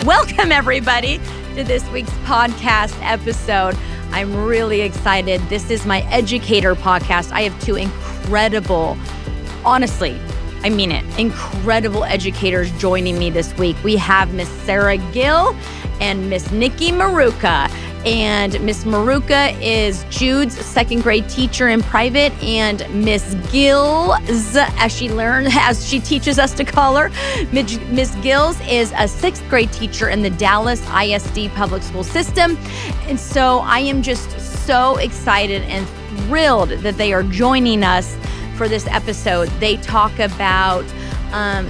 Welcome, everybody, to this week's podcast episode. I'm really excited. This is my Educator podcast. I have two incredible, honestly, I mean it, incredible educators joining me this week. We have Miss Sara Gill and Miss Niki Maruca. And Miss Maruca is Jude's second grade teacher in private, and Miss Gillssss, as she teaches us to call her, Miss Gillssss is a sixth grade teacher in the Dallas ISD public school system. And so I am just so excited and thrilled that they are joining us for this episode. They talk about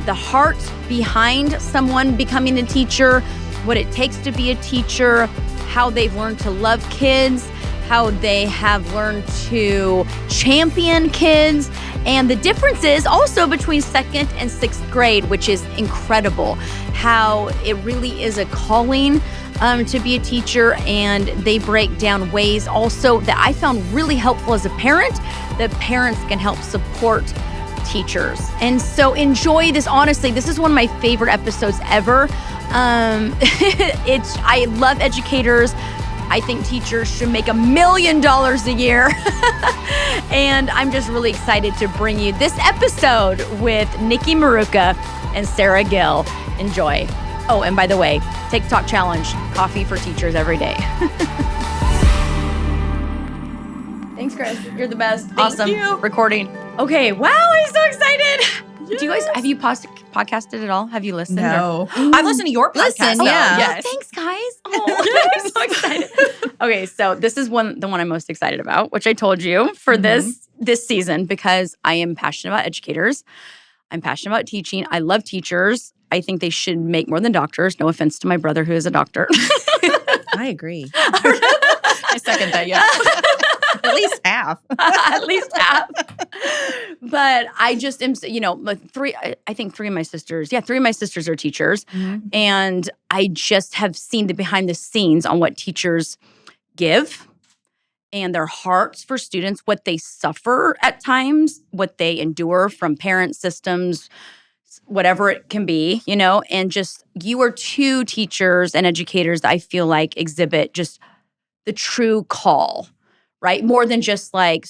the heart behind someone becoming a teacher, what it takes to be a teacher, how they've learned to love kids, how they have learned to champion kids, and the differences also between second and sixth grade, which is incredible, how it really is a calling to be a teacher. And they break down ways also that I found really helpful as a parent, that parents can help support teachers. And so enjoy this. Honestly, this is one of my favorite episodes ever. I love educators. I think teachers should make $1 million a year. And I'm just really excited to bring you this episode with Niki Maruca and Sara Gill. Enjoy. Oh, and by the way, TikTok challenge, coffee for teachers every day. Thanks, Chris. You're the best. Awesome. Thank you. Recording. Okay. Wow, I'm so excited. Yes. Do you guys, have you podcasted at all? Have you listened? No. I've listened to your podcast. Listen, yeah. Yes. Oh, thanks, guys. Oh, I'm so excited. Okay, so this is the one I'm most excited about, which I told you for this season, because I am passionate about educators. I'm passionate about teaching. I love teachers. I think they should make more than doctors. No offense to my brother who is a doctor. I agree. I second that, yeah. At least half. At least half. But I just am, three of my sisters are teachers. Mm-hmm. And I just have seen the behind the scenes on what teachers give and their hearts for students, what they suffer at times, what they endure from parent systems, whatever it can be, and just you are two teachers and educators that I feel like exhibit just the true call, right? More than just like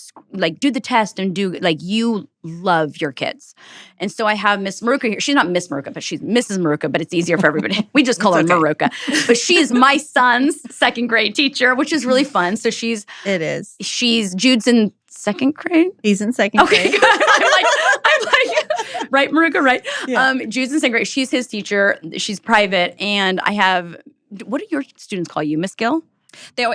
do the test and you love your kids. And so I have Miss Maruca here. She's not Miss Maruca, but she's Mrs. Maruca, but it's easier for everybody. We just call her Maruca. But she's my son's second grade teacher, which is really fun. So she's Jude's in second grade. He's in second grade. Good. I'm like, right, Maruca, right? Yeah. Jude's in second grade. She's his teacher. She's private. And I have, what do your students call you? Miss Gill? They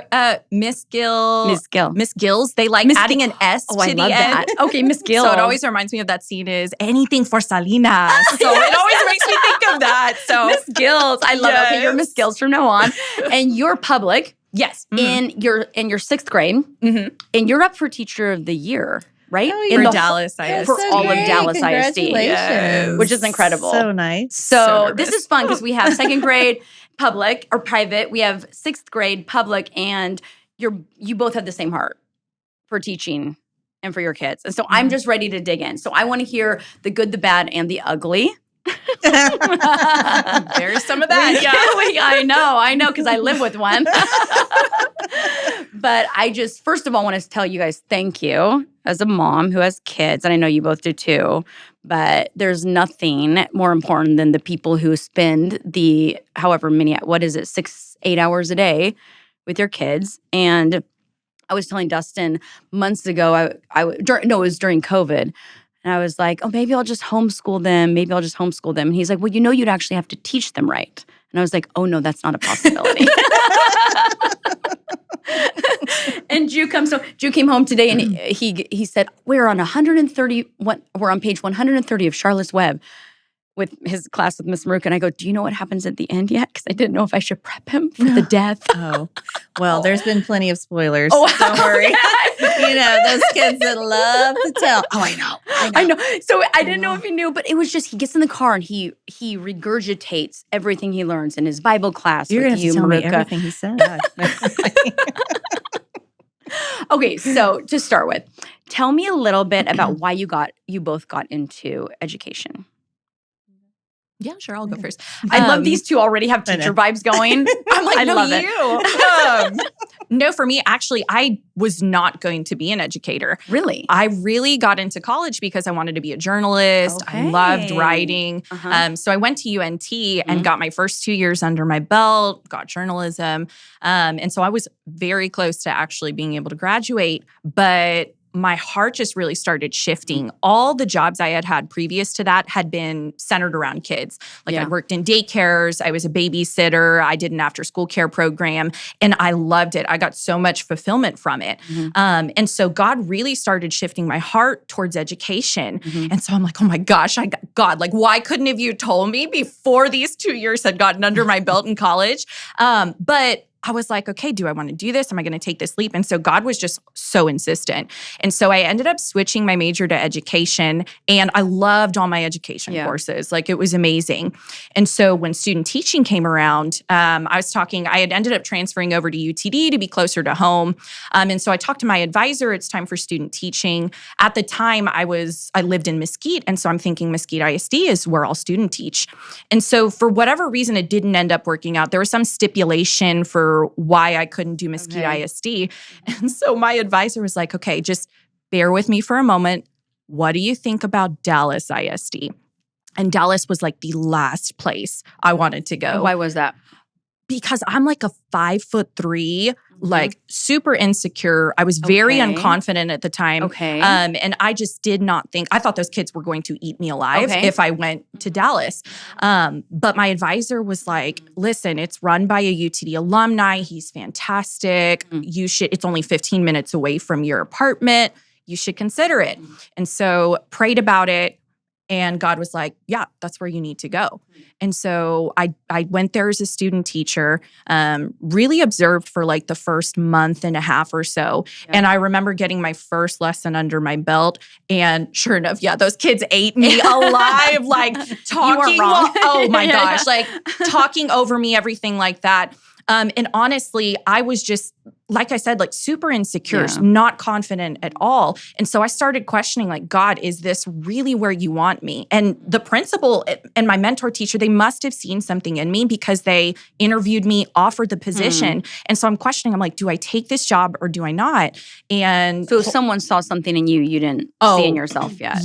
Miss Gill. Miss Gill. Miss Gills. They like adding an S to I the love end. That. Okay, Miss Gill. So it always reminds me of that scene is anything for Salinas. So it always makes me think of that. So Miss Gills. I love it. Okay, you're Miss Gills from now on. And you're public. Yes. Mm-hmm. in your sixth grade. Mm-hmm. And you're up for Teacher of the Year, right? Oh, yeah. For Dallas ISD. For all of Dallas ISD. Yes. Which is incredible. So nice. So this is fun because we have second grade public or private. We have sixth grade public, and you both have the same heart for teaching and for your kids. And so I'm just ready to dig in. So I want to hear the good, the bad, and the ugly. There's some of that. I know, because I live with one. But I just, first of all, want to tell you guys thank you as a mom who has kids, and I know you both do too. But there's nothing more important than the people who spend the however many, 6-8 hours a day with your kids. And I was telling Dustin months ago, it was during COVID. And I was like, oh, maybe I'll just homeschool them. And he's like, well, you'd actually have to teach them right. And I was like, oh, no, that's not a possibility. And Jude came home today, and he said, we're on page 130 of Charlotte's Web with his class with Miss Maruca. And I go, do you know what happens at the end yet? Because I didn't know if I should prep him for the death. Oh, well, there's been plenty of spoilers. Oh, don't worry. Those kids that love to tell. Oh, I know. So I didn't know if he knew, but it was just, he gets in the car and he regurgitates everything he learns in his Bible class. You're going to tell me everything he said. Okay, so to start with, tell me a little bit about why you both got into education. Yeah, sure. I'll go first. I love these two already have teacher vibes going. I'm like, I no, love it. No, for me, actually, I was not going to be an educator. Really? I really got into college because I wanted to be a journalist. I loved Okay. writing. So I went to UNT and got my first 2 years under my belt, got journalism. And so I was very close to actually being able to graduate. But my heart just really started shifting. All the jobs I had had previous to that had been centered around kids. Like I'd worked in daycares, I was a babysitter, I did an after-school care program, and I loved it. I got so much fulfillment from it. And so God really started shifting my heart towards education. And so I'm like, oh my gosh, God, like why couldn't have you told me before these 2 years had gotten under my belt in college? But I was like, okay, do I want to do this? Am I going to take this leap? And so God was just so insistent. And so I ended up switching my major to education, and I loved all my education courses. Like it was amazing. And so when student teaching came around, I had ended up transferring over to UTD to be closer to home. And so I talked to my advisor, it's time for student teaching. At the time I lived in Mesquite. And so I'm thinking Mesquite ISD is where I'll student teach. And so for whatever reason, it didn't end up working out. There was some stipulation for why I couldn't do Mesquite ISD. And so my advisor was like, okay, just bear with me for a moment. What do you think about Dallas ISD? And Dallas was like the last place I wanted to go. Why was that? Because I'm like a 5'3", like super insecure. I was very unconfident at the time. And I just did not think, I thought those kids were going to eat me alive if I went to Dallas. But my advisor was like, listen, it's run by a UTD alumni. He's fantastic. It's only 15 minutes away from your apartment. You should consider it. And so prayed about it. And God was like, yeah, that's where you need to go. And so I went there as a student teacher, really observed for like the first month and a half or so. And I remember getting my first lesson under my belt. And sure enough, those kids ate me alive, like talking. You were wrong. Oh my gosh, like talking over me, everything like that. And honestly, I was just, like I said, like super insecure, not confident at all. And so I started questioning, like, God, is this really where you want me? And the principal and my mentor teacher, they must have seen something in me because they interviewed me, offered the position. And so I'm questioning, I'm like, do I take this job or do I not? And so if someone saw something in you didn't see in yourself yet.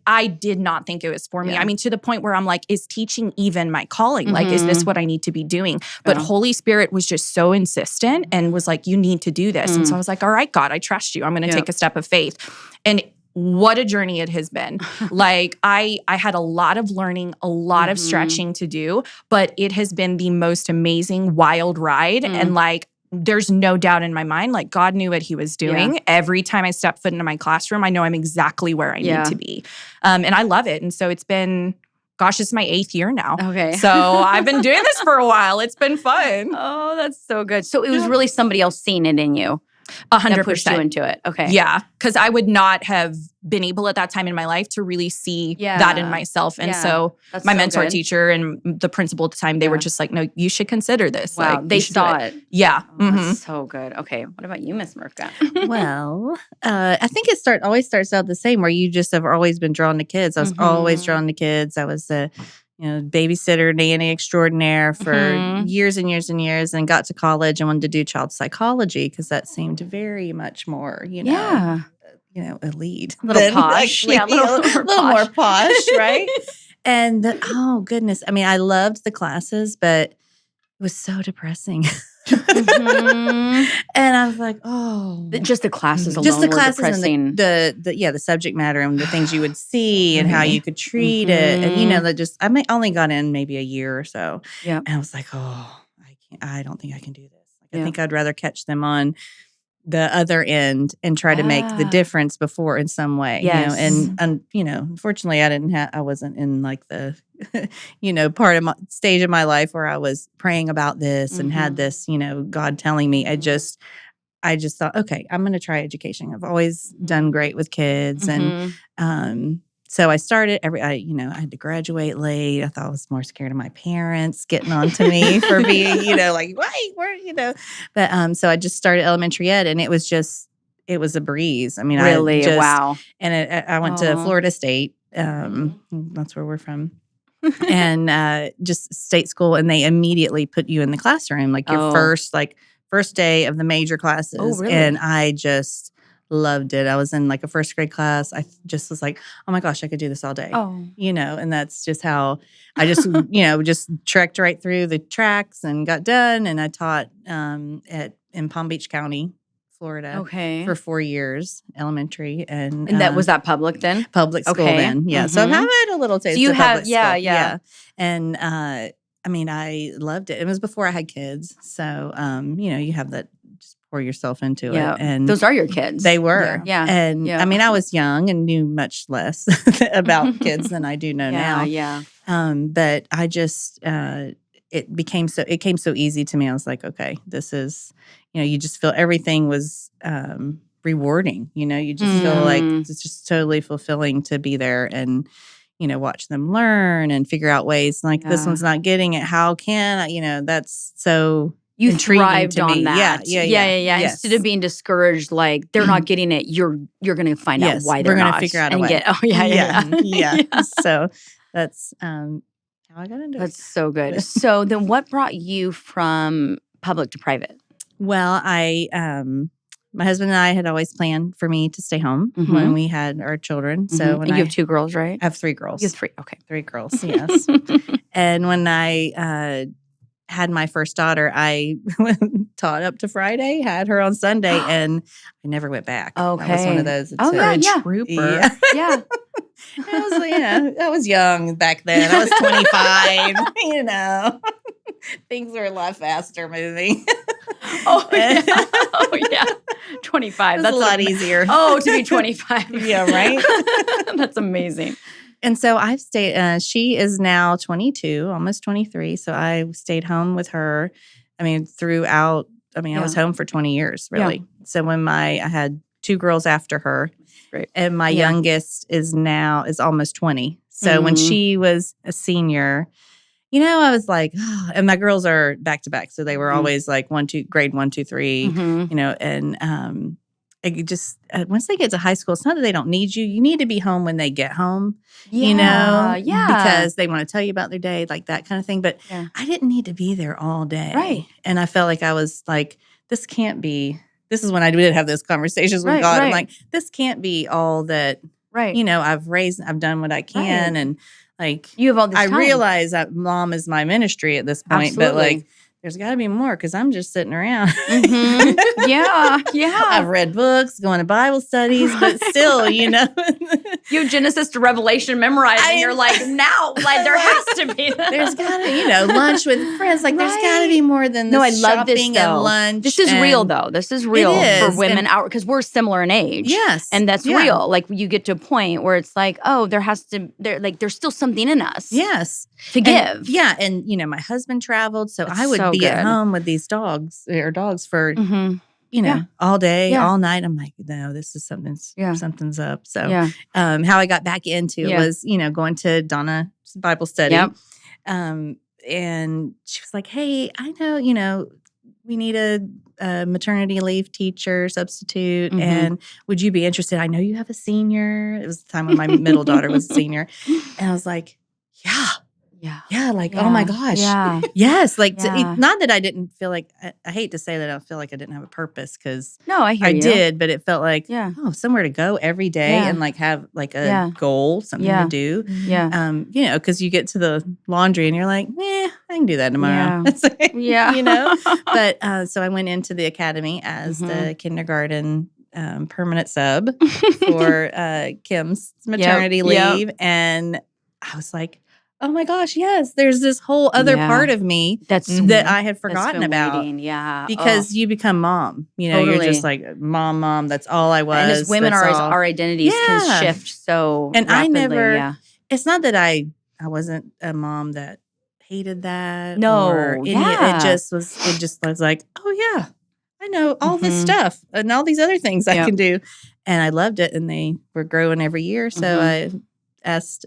I did not think it was for me. I mean, to the point where I'm like, is teaching even my calling? Like, is this what I need to be doing? But Holy Spirit was just so insistent and was like, you need to do this. And so I was like, all right, God, I trust you. I'm going to take a step of faith. And what a journey it has been. Like I had a lot of learning, a lot of stretching to do, but it has been the most amazing, wild ride. And like, there's no doubt in my mind, like God knew what he was doing. Every time I step foot into my classroom, I know I'm exactly where I need to be. And I love it. And so it's been, gosh, it's my 8th year now. So I've been doing this for a while. It's been fun. Oh, that's so good. So it was really somebody else seeing it in you. 100%. That pushed you into it. Okay. Yeah. Because I would not have been able at that time in my life to really see that in myself. And so my mentor teacher and the principal at the time, they were just like, no, you should consider this. Wow. Like, they saw it. Yeah. Oh, that's so good. Okay. What about you, Miss Maruca? Well, I think it always starts out the same, where you just have always been drawn to kids. I was always drawn to kids. I was a babysitter, nanny extraordinaire for years and years and years, and got to college and wanted to do child psychology because that seemed very much more, elite. A little posh. Actually, a little more posh, right? And oh, goodness. I mean, I loved the classes, but it was so depressing. And I was like, oh. Just the classes alone just the were classes depressing. And the subject matter and the things you would see and how you could treat it. And, that just, only got in maybe a year or so. Yeah. And I was like, oh, I don't think I can do this. Like, I think I'd rather catch them on the other end and try to make the difference before in some way. Yes. And unfortunately I wasn't in like the, part of my stage of my life where I was praying about this and had this, God telling me. I just thought, okay, I'm going to try education. I've always done great with kids. And, so I started I had to graduate late. I thought I was more scared of my parents getting on to me for being, like, wait, where, But so I just started elementary ed, and it was a breeze. I mean, really? Wow. And I went to Florida State. That's where we're from. and just state school. And they immediately put you in the classroom, like your first day of the major classes. Oh, really? And I just loved it. I was in like a first grade class. I just was like, oh my gosh, I could do this all day. Oh. And that's just how I just, just trekked right through the tracks and got done. And I taught in Palm Beach County, Florida, for 4 years, elementary. And that was that public then? Public school then, yeah. So I've had a little taste of public school. Yeah. And I loved it. It was before I had kids. So, you have that, just pour yourself into it. And those are your kids. They were. Yeah. And I was young and knew much less about kids than I do know now. Yeah. But I just, it came so easy to me. I was like, okay, this is, you just feel everything was rewarding. You just feel like it's just totally fulfilling to be there and, watch them learn and figure out ways like this one's not getting it. How can I, that's so you intriguing thrived to on me. that. Yeah. Yes. Instead of being discouraged, like they're not getting it, you're going to find out why they're not. We're going to figure out a way. Yeah. So that's how I got into it. That's so good. So then what brought you from public to private? Well, my husband and I had always planned for me to stay home when we had our children. So when you have 2 girls, right? I have 3 girls. You have 3. Okay. 3 girls, yes. And when I had my first daughter, I taught up to Friday, had her on Sunday, and I never went back. Okay. That was one of those. A trooper. Yeah. I was young back then. I was 25, Things were a lot faster moving. Oh, yeah. 25. That's a lot easier. Oh, to be 25. Yeah, right? That's amazing. And so I've stayed, she is now 22, almost 23. So I stayed home with her. Throughout, I was home for 20 years, really. Yeah. So when I had 2 girls after her, right. And my youngest is almost 20. So when she was a senior, I was like, and my girls are back to back. So they were always like grade 1, 2, 3, and it just, once they get to high school, it's not that they don't need you. You need to be home when they get home, because they want to tell you about their day, like that kind of thing. But I didn't need to be there all day. Right. And I felt like I was like, this can't be, this is when I did have those conversations with God. Right. I'm like, this can't be all that, I've done what I can. And like, you have all this I time. realize that mom is my ministry at this point, Absolutely. but like, there's got to be more because I'm just sitting around. Yeah. I've read books, going to Bible studies, but still, You have Genesis to Revelation memorized, and you're like, now, like there has to be. There's got to, lunch with friends. Like there's got to be more than this. No, I love this shopping though. and lunch. This is real though. This is real for women out because we're similar in age. Yes, and that's real. Like you get to a point where it's like, oh, there's still something in us. Yes, to give. And my husband traveled, so I would be at home with these dogs for all day, all night. I'm like, no, this is something's up. So how I got back into it was, going to Donna's Bible study. Yep. And she was like, hey, I know, we need a maternity leave teacher substitute. And would you be interested? I know you have a senior. It was the time when my middle daughter was a senior. And I was like, oh my gosh. Yeah. Yes. Like, not that I didn't feel like, I hate to say that I feel like I didn't have a purpose because I did, but it felt like, somewhere to go every day and like have like a goal, something to do. Yeah. Because you get to the laundry and you're like, I can do that tomorrow. But so I went into the academy as the kindergarten permanent sub for Kim's maternity leave. And I was like, oh my gosh, yes, there's this whole other part of me that I had forgotten about. Waiting. Yeah. Because you become mom. You're just like, mom, that's all I was. And as women, our identities can shift so and rapidly. I never, it's not that I wasn't a mom that hated that. No. It just was like, oh yeah, I know all this stuff and all these other things I can do. And I loved it. And they were growing every year. So I asked,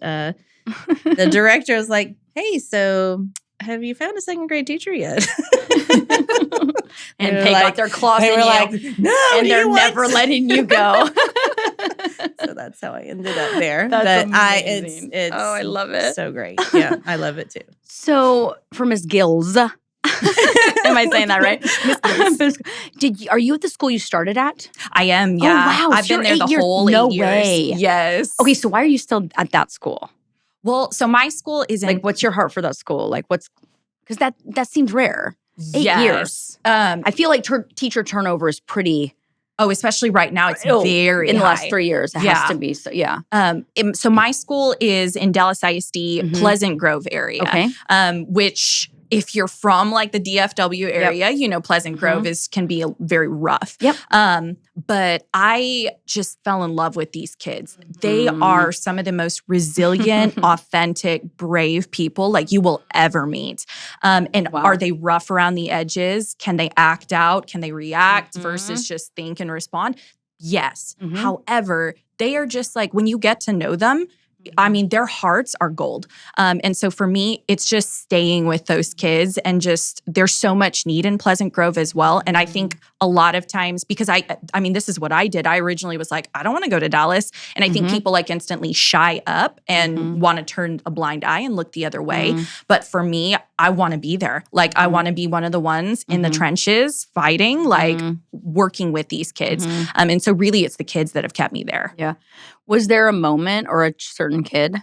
the director was like, hey, so have you found a second grade teacher yet? And they got their claws in you. Like, no, and they're never letting you go. So that's how I ended up there. That's but amazing. It's Oh, I love it. So great. Yeah, I love it too. So for Miss Gillssss, am I saying that right? Are you at the school you started at? I am, yeah. Oh, wow. I've been there the 8 years. whole 8 No years. way. Yes. Okay, so why are you still at that school? Well, so my school is in… Like, what's your heart for that school? Like, because that seems rare. 8 years. I feel like teacher turnover is pretty… Oh, especially right now, it's very in the high. last 3 years. It has to be. So, yeah. So my school is in Dallas ISD, Pleasant Grove area. Okay. Which, if you're from like the DFW area, you know, Pleasant Grove can be very rough. Yep. But I just fell in love with these kids. They are some of the most resilient, authentic, brave people like you will ever meet. And are they rough around the edges? Can they act out? Can they react versus just think and respond? Yes. However, they are just like, when you get to know them, I mean, their hearts are gold. And so for me, it's just staying with those kids and just, there's so much need in Pleasant Grove as well. And I think a lot of times, because I mean, this is what I did. I originally was like, I don't want to go to Dallas. And I think people like instantly shy up and want to turn a blind eye and look the other way. But for me, I want to be there. Like, I want to be one of the ones in the trenches fighting, like working with these kids. And so really it's the kids that have kept me there. Yeah. Was there a moment or a certain kid?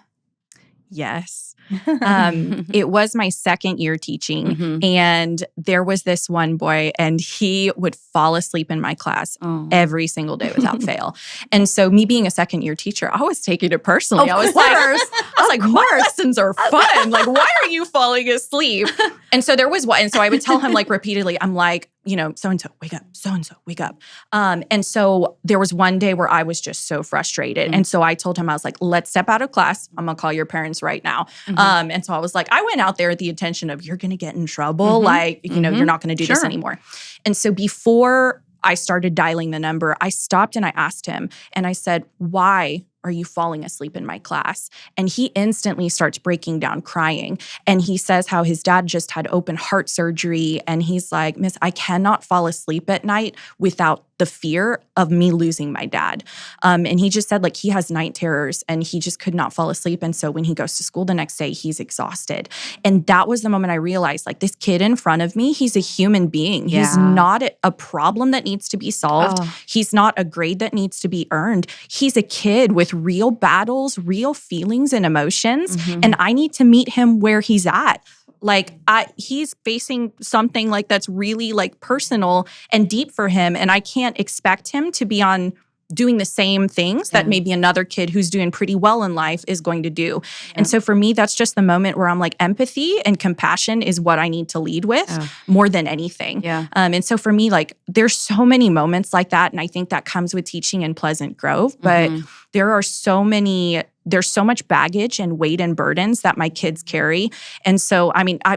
Yes. It was my second year teaching, and there was this one boy, and he would fall asleep in my class every single day without fail. And so me being a second year teacher, I was taking it personally. I was like, my lessons are fun. Like, why are you falling asleep? And so there was one. And so I would tell him like repeatedly, I'm like, you know, so-and-so, wake up, so-and-so, wake up. And so there was one day where I was just so frustrated. And so I told him, I was like, let's step out of class. I'm going to call your parents right now. And so I was like, I went out there with the intention of, you're going to get in trouble. Like, you know, you're not going to do this anymore. And so before I started dialing the number, I stopped and I asked him, and I said, why are you falling asleep in my class? And he instantly starts breaking down crying. And he says how his dad just had open heart surgery. And he's like, Miss, I cannot fall asleep at night without the fear of me losing my dad. And he just said like he has night terrors and he just could not fall asleep. And so when he goes to school the next day, he's exhausted. And that was the moment I realized like this kid in front of me, he's a human being. Yeah. He's not a problem that needs to be solved. He's not a grade that needs to be earned. He's a kid with real battles, real feelings and emotions. And I need to meet him where he's at. Like he's facing something like that's really like personal and deep for him. And I can't expect him to be on doing the same things that maybe another kid who's doing pretty well in life is going to do. And so for me, that's just the moment where I'm like, empathy and compassion is what I need to lead with more than anything. And so for me, like there's so many moments like that. And I think that comes with teaching in Pleasant Grove, but there's so much baggage and weight and burdens that my kids carry. And so, I mean, I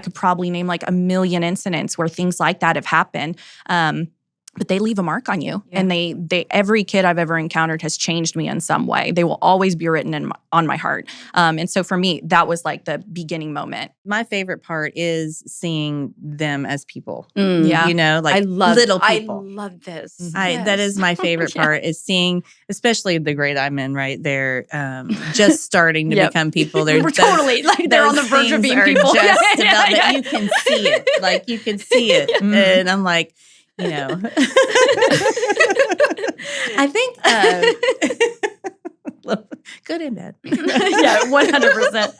could probably name like a million incidents where things like that have happened. But they leave a mark on you. And they every kid I've ever encountered has changed me in some way. They will always be written on my heart. And so for me, that was like the beginning moment. My favorite part is seeing them as people. Yeah. You know, like little people. I love this. That is my favorite part is seeing, especially the grade I'm in right there, just starting to become people. We're totally like they're on the verge of being people. You can see it. Like you can see it. And I'm like, you know, I think good and bad. 100%.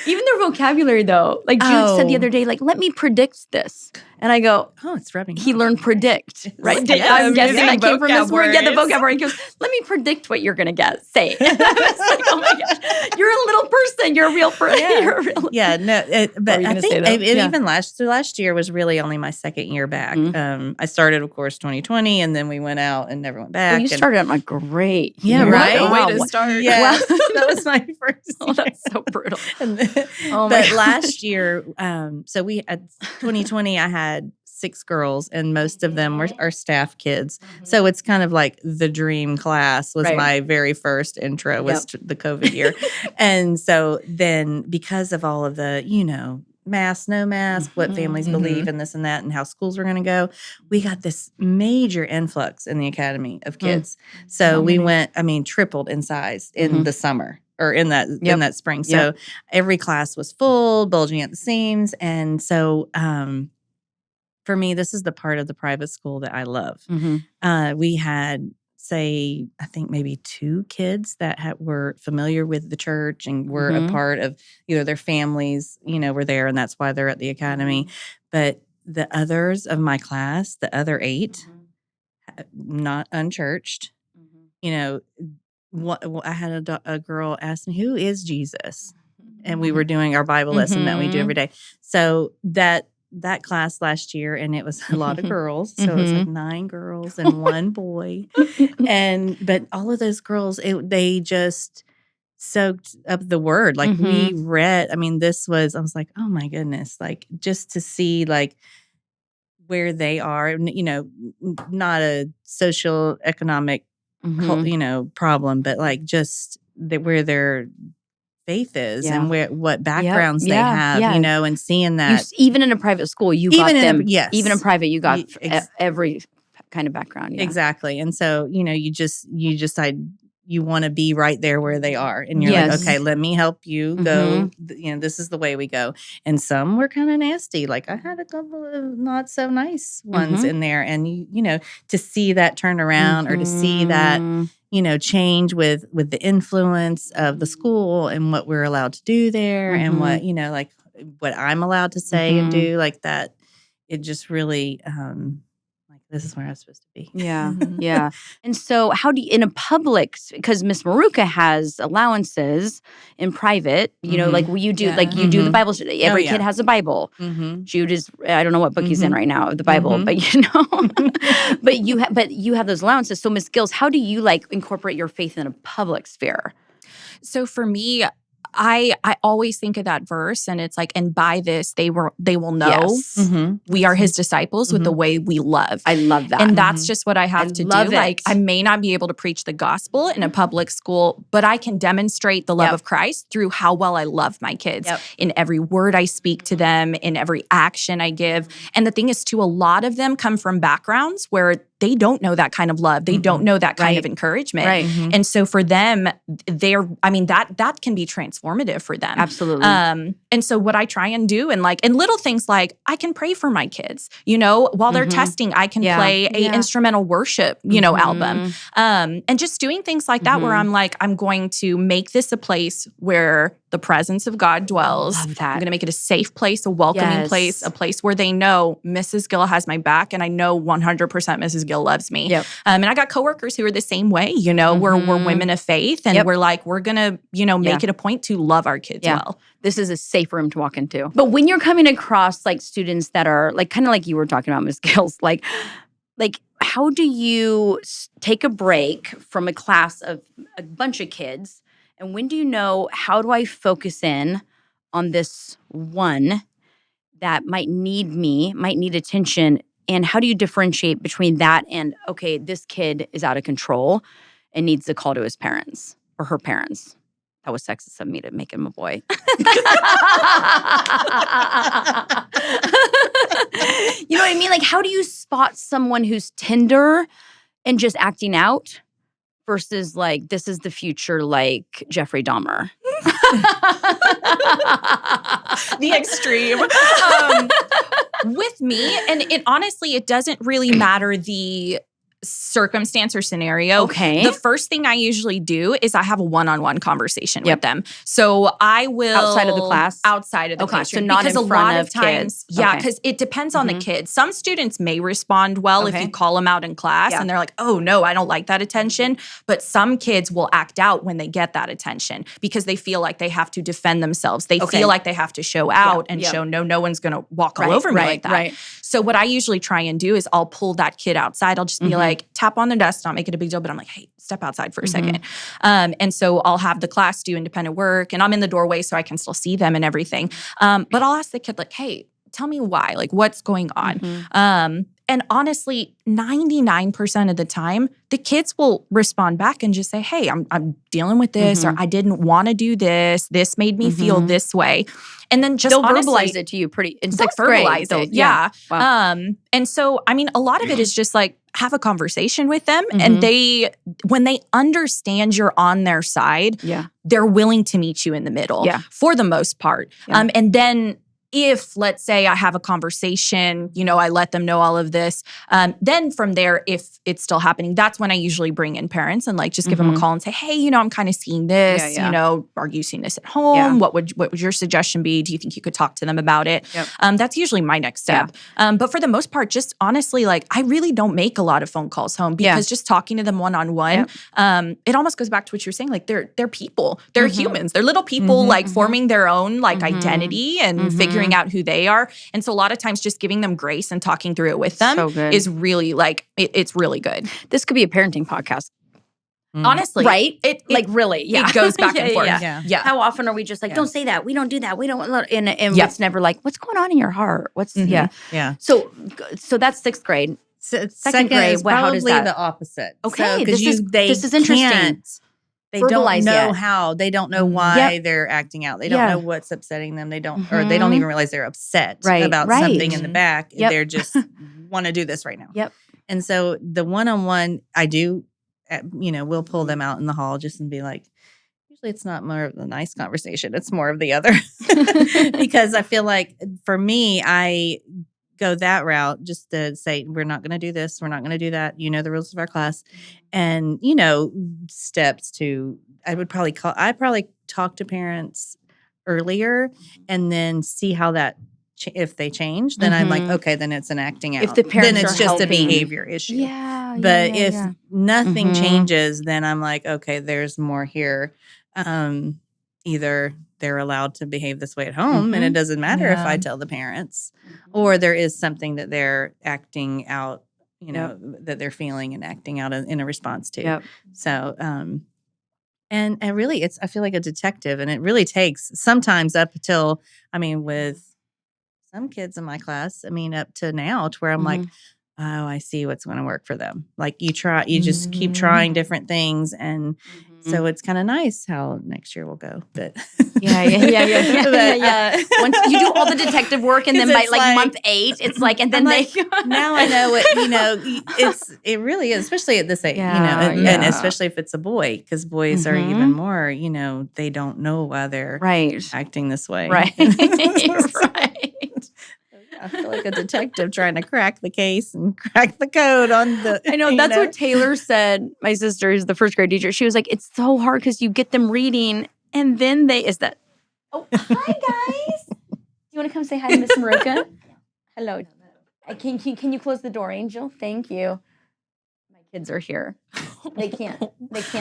Even their vocabulary, though. Like Jude said the other day, like, let me predict this. And I go, it's rubbing. He learned predict, right? Yeah, I'm guessing that came from this word. Yeah, the vocabulary. He goes, let me predict what you're going to say. It's like, oh my gosh, you're a little person. You're a real person. But I think even last year was really only my second year back. I started, of course, 2020, and then we went out and never went back. Well, you started on a great year. Right? Wow. Way to start. Yeah, that was my first year. That's so brutal. But last year, so we had 2020, I had 6 girls, and most of them were our staff kids. So it's kind of like the dream class was my very first intro was the COVID year. And so then because of all of the, you know, mask, no mask, what families believe and this and that and how schools were going to go. We got this major influx in the academy of kids. So we went, tripled in size in the summer or in that spring. So every class was full, bulging at the seams. And so for me, this is the part of the private school that I love. We had, say, I think maybe 2 kids that were familiar with the church and were a part of, their families, were there, and that's why they're at the academy. But the others of my class, the other 8, not unchurched, I had a girl ask me, "Who is Jesus?" And we were doing our Bible lesson that we do every day. So that class last year, and it was a lot of girls. So it was like 9 girls and 1 boy. But all of those girls, they just soaked up the word. Like we read, I was like, oh my goodness, like just to see like where they are, not a social economic, problem, but like just where they're faith is and what backgrounds they have, and seeing that. Even in a private school, you got them. Even in private, you got every kind of background. Yeah. Exactly. And so, you want to be right there where they are. And you're like, okay, let me help you go. This is the way we go. And some were kind of nasty. Like I had a couple of not so nice ones in there. And, to see that turn around or to see that, change with the influence of the school and what we're allowed to do there and what, like what I'm allowed to say and do like that. It just really, this is where I was supposed to be. Yeah. Yeah. And so how do you, in a public, because Miss Maruca has allowances in private, like you do, you do the Bible. Every kid has a Bible. Jude is, I don't know what book he's in right now of the Bible, but but you have those allowances. So Miss Gillssss, how do you like incorporate your faith in a public sphere? So for me, I always think of that verse, and it's like, and by this they will know we are his disciples with the way we love. I love that. And that's just what I have to do. Like I may not be able to preach the gospel in a public school, but I can demonstrate the love of Christ through how well I love my kids in every word I speak to them, in every action I give. And the thing is too, a lot of them come from backgrounds where they don't know that kind of love. They don't know that kind of encouragement. Right. And so for them, that can be transformative for them. Absolutely. And so what I try and do and little things like I can pray for my kids, while they're testing, I can play a instrumental worship, album. And just doing things like that where I'm like, I'm going to make this a place where the presence of God dwells. Love that. I'm going to make it a safe place, a welcoming place, a place where they know Mrs. Gill has my back, and I know 100% Mrs. Gill loves me. Yep. And I got coworkers who are the same way. We're women of faith, and we're like, we're going to, make it a point to love our kids well. This is a safe room to walk into. But when you're coming across like students that are like kind of like you were talking about, Ms. Gillssss, like how do you take a break from a class of a bunch of kids? And when do you know, how do I focus in on this one that might need attention? And how do you differentiate between that and, okay, this kid is out of control and needs a call to his parents or her parents? That was sexist of me to make him a boy. You know what I mean? Like, how do you spot someone who's tender and just acting out versus like, this is the future, like Jeffrey Dahmer? The extreme. With me, and it doesn't really matter the circumstance or scenario. Okay. The first thing I usually do is I have a one-on-one conversation with them. So I will outside of the class. Outside of the classroom. So not because in front of kids. Because it depends on the kids. Some students may respond well if you call them out in class and they're like, oh no, I don't like that attention. But some kids will act out when they get that attention because they feel like they have to defend themselves. They feel like they have to show out and show no one's going to walk all over me like that. Right. So what I usually try and do is I'll pull that kid outside. I'll just be like, tap on their desk, not make it a big deal, but I'm like, hey, step outside for a second. And so I'll have the class do independent work, and I'm in the doorway so I can still see them and everything. But I'll ask the kid like, hey, tell me why, like what's going on? And honestly, 99% of the time, the kids will respond back and just say, hey, I'm dealing with this, or I didn't want to do this. This made me feel this way. And then just they'll honestly, verbalize it to you pretty in they'll sixth grade. verbalize it. Yeah. Wow. And so, I mean, a lot of it is just like have a conversation with them. And when they understand you're on their side, they're willing to meet you in the middle for the most part. And then if, let's say, I have a conversation, I let them know all of this, then from there, if it's still happening, that's when I usually bring in parents and like just give them a call and say, hey, I'm kind of seeing this, are you seeing this at home? Yeah. What would your suggestion be? Do you think you could talk to them about it? Yep. That's usually my next step. But for the most part, just honestly, like I really don't make a lot of phone calls home because just talking to them one-on-one, it almost goes back to what you're saying. Like they're people, they're humans, they're little people like forming their own like identity and figuring out who they are. And so a lot of times just giving them grace and talking through it with them is really like, it's really good. This could be a parenting podcast. Honestly. Right? It really, it goes back and forth. Yeah. How often are we just like, don't say that. We don't do that. We don't. And it's never like, what's going on in your heart? So that's sixth grade. Second grade is probably how does that? the opposite. Okay. So, this is interesting. They don't know how. They don't know why they're acting out. They don't know what's upsetting them. They don't, or they don't even realize they're upset about something in the back. They're just want to do this right now. Yep. And so the one-on-one, I do, we'll pull them out in the hall just and be like, usually it's not more of the nice conversation. It's more of the other. Because I feel like for me, I go that route just to say, we're not going to do this. We're not going to do that. You know the rules of our class. And, steps to, I probably talk to parents earlier and then see how that, if they change, then I'm like, okay, then it's an acting out. If the parents then it's are just helping. a behavior issue. But if nothing changes, then I'm like, okay, there's more here. Either they're allowed to behave this way at home and it doesn't matter if I tell the parents, or there is something that they're acting out, that they're feeling and acting out in a response to. So, and really I feel like a detective, and it really takes sometimes up till, with some kids in my class, up to now to where I'm like, oh, I see what's going to work for them. Like you just keep trying different things. And so it's kind of nice how next year will go. But yeah. Once you do all the detective work and then by like month 8, it's like, and then now I know what, it really is, especially at this age, and especially if it's a boy, because boys are even more, they don't know why they're acting this way. Right. I feel like a detective trying to crack the case and crack the code on the. I know that's what Taylor said. My sister is the first grade teacher. She was like, "It's so hard because you get them reading, and then Oh, hi guys! Do you want to come say hi to Miss Maruca? Hello. Can you close the door, Angel? Thank you. My kids are here. They can't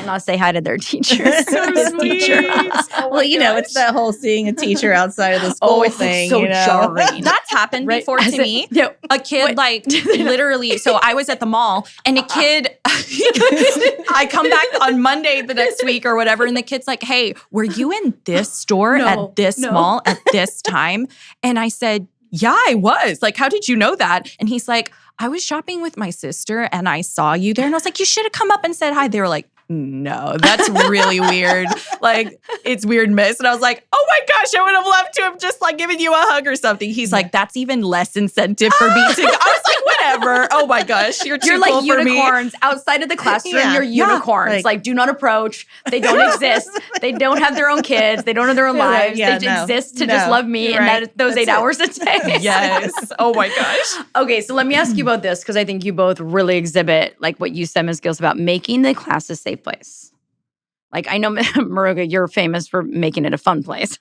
not say hi to their teacher. So teacher. Well, it's that whole seeing a teacher outside of the school thing. So jarring. That's happened before to me. A kid literally. So I was at the mall and a kid. I come back on Monday the next week or whatever, and the kid's like, "Hey, were you in this store at this mall at this time?" And I said, "Yeah, I was. Like, how did you know that?" And he's like, "I was shopping with my sister and I saw you there." And I was like, "You should have come up and said hi." They were like, "No, that's really weird. Like, it's weird, miss." And I was like, "Oh my gosh, I would have loved to have just like given you a hug or something." He's like, "That's even less incentive for me to go." I was like, "Whatever. Oh my gosh, you're too like cool for me." unicorns outside of the classroom. You're unicorns. Like, do not approach. They don't exist. They don't have their own kids. They don't have their own lives. They exist to just love me and those 8 hours a day. Yes. Oh my gosh. Okay, so let me ask you about this because I think you both really exhibit like what you said, Ms. Gills, about making the class a safe place. Like, I know, Maruca, you're famous for making it a fun place.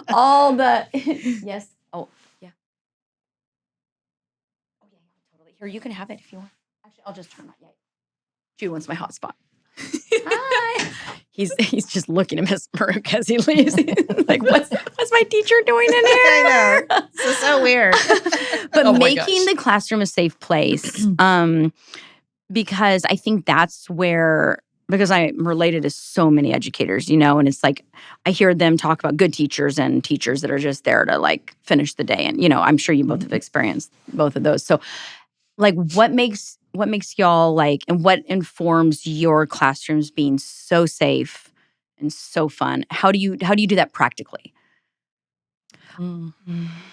All the, yes. Oh, yeah. Oh, yeah, totally. Here, you can have it if you want. Actually, I'll just turn my, Jude wants my hotspot. Hi. He's just looking at Miss Maruca as he leaves. Like, what's my teacher doing in here? I know. This is so weird. But making the classroom a safe place, because I think that's where because I'm related to so many educators, and it's like I hear them talk about good teachers and teachers that are just there to like finish the day. And, I'm sure you both have experienced both of those. So like what makes y'all like, and what informs your classrooms being so safe and so fun? How do you do that practically?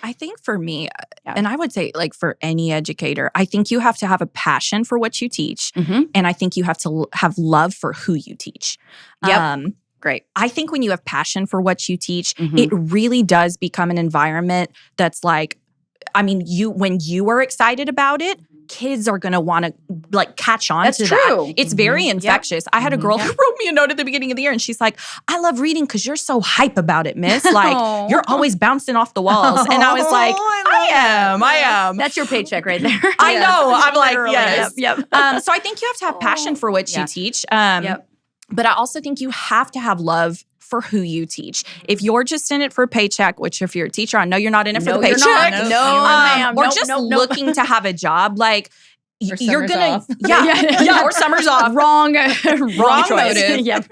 I think for me, and I would say like for any educator, I think you have to have a passion for what you teach. And I think you have to have love for who you teach. Yep. Great. I think when you have passion for what you teach, it really does become an environment that's like, when you are excited about it, kids are going to want to like catch on to that. It's very infectious. I had a girl who wrote me a note at the beginning of the year and she's like, I love reading because you're so hype about it, miss. Like you're always bouncing off the walls. And I was like, I am. That's your paycheck right there. I know. I'm like, yes. Yep. So I think you have to have passion for what you teach. But I also think you have to have love for who you teach. If you're just in it for a paycheck, which if you're a teacher, I know you're not in it for the paycheck. No, ma'am. Or just looking to have a job, like you're gonna, off. or summer's off. Wrong motive. Yep.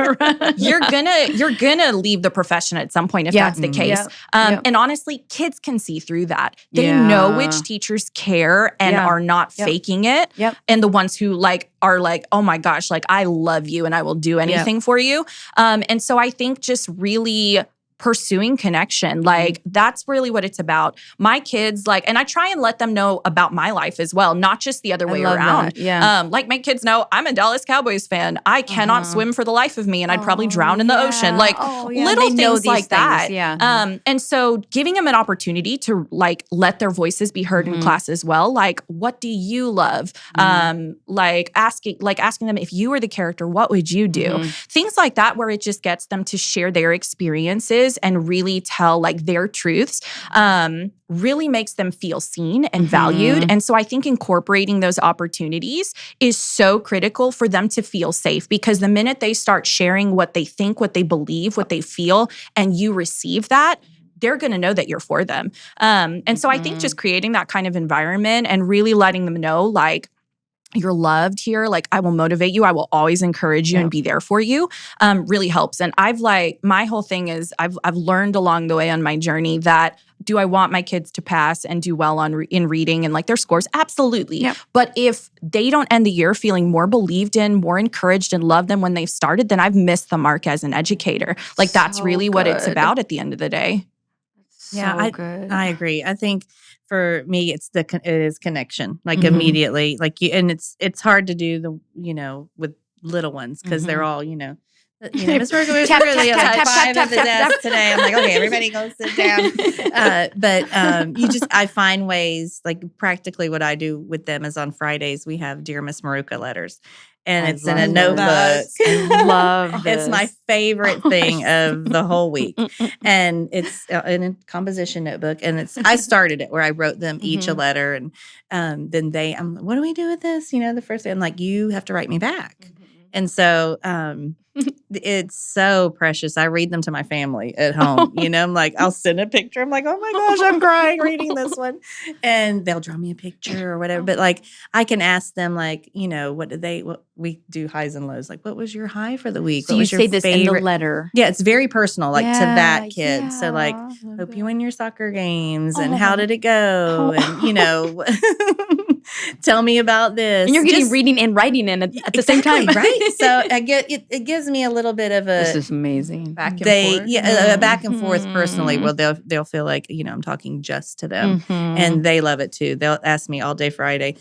You're gonna leave the profession at some point if that's the case. And honestly, kids can see through that. They know which teachers care and are not faking it. And the ones who like are like, oh my gosh, like I love you and I will do anything for you. And so I think just really pursuing connection. Like that's really what it's about. My kids and I try and let them know about my life as well, not just the other way around. Like my kids know I'm a Dallas Cowboys fan. I cannot swim for the life of me and I'd probably drown in the ocean. Like little things like that. And so giving them an opportunity to like let their voices be heard in class as well. Like, what do you love? Like asking them, if you were the character, what would you do? Things like that, where it just gets them to share their experiences and really tell like their truths, really makes them feel seen and valued. And so I think incorporating those opportunities is so critical for them to feel safe, because the minute they start sharing what they think, what they believe, what they feel, and you receive that, they're going to know that you're for them. And so I think just creating that kind of environment and really letting them know like, you're loved here. Like I will motivate you. I will always encourage you and be there for you. Really helps. And my whole thing is I've learned along the way on my journey that do I want my kids to pass and do well in reading and like their scores? Absolutely. But if they don't end the year feeling more believed in, more encouraged and loved than when they've started, then I've missed the mark as an educator. Like that's really what it's about at the end of the day. I agree. I think for me, it is connection, like immediately, like and it's hard to do with little ones because they're all, Miss Maruca was really like 5 at the desk today. I'm like, okay, everybody go sit down. But I find ways, like practically what I do with them is on Fridays, we have Dear Miss Maruca letters. And it's in a notebook. Love this. It's my favorite thing of the whole week. And it's in a composition notebook. And I started it where I wrote them each a letter. And then what do we do with this? The first day, I'm like, you have to write me back. And so it's so precious. I read them to my family at home. I'm like, I'll send a picture. I'm like, oh my gosh, I'm crying reading this one. And they'll draw me a picture or whatever. But like, I can ask them like, what we do highs and lows. Like, what was your high for the week? So what was you your say this favorite? in the letter. Yeah, it's very personal, like to that kid. So like, hope you win your soccer games and how did it go? And, tell me about this. And you're getting reading and writing in at the same time. Right? So it gives me a little bit of a this is amazing. Back and forth. Back and forth personally. Well, they'll feel like, I'm talking just to them. And they love it too. They'll ask me all day Friday,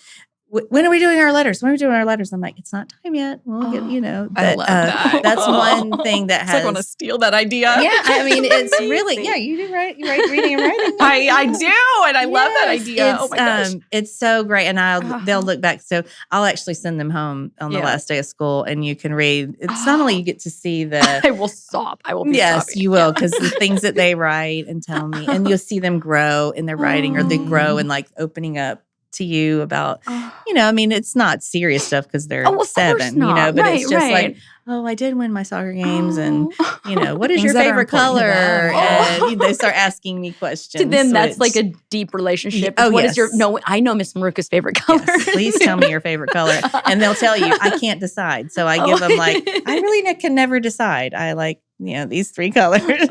when are we doing our letters? When are we doing our letters? I'm like, it's not time yet. We'll get, I love that. That's one thing that has. I want to steal that idea. Yeah, I mean, it's really, you do right. You write reading and writing. I do, and I love that idea. Oh my gosh, it's so great, and they'll look back. So I'll actually send them home on the last day of school, and you can read. It's not only you get to see the. I will stop. I will. Be yes, stopping. you will, because the things that they write and tell me, and you'll see them grow in their writing, or they grow in like opening up to you about, I mean, it's not serious stuff because they're of 7, course not. but Right, it's just right. like, oh, I did win my soccer games, and what is Things your that are favorite important to color? them. And they start asking me questions. To them, that's which- like a deep relationship. Oh, What yes. is your? No, I know Miss Maruca's favorite color. Yes, please tell me your favorite color, and they'll tell you. I can't decide, so I give them like I really can never decide. I like these 3 colors,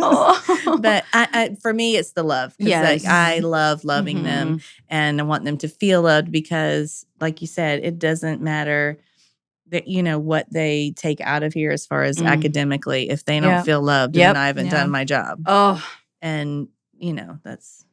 but for me it's the love. Yes. I love loving them, and I want them to feel loved because, like you said, it doesn't matter that what they take out of here as far as academically. If they don't feel loved, then I haven't done my job. Oh, and that's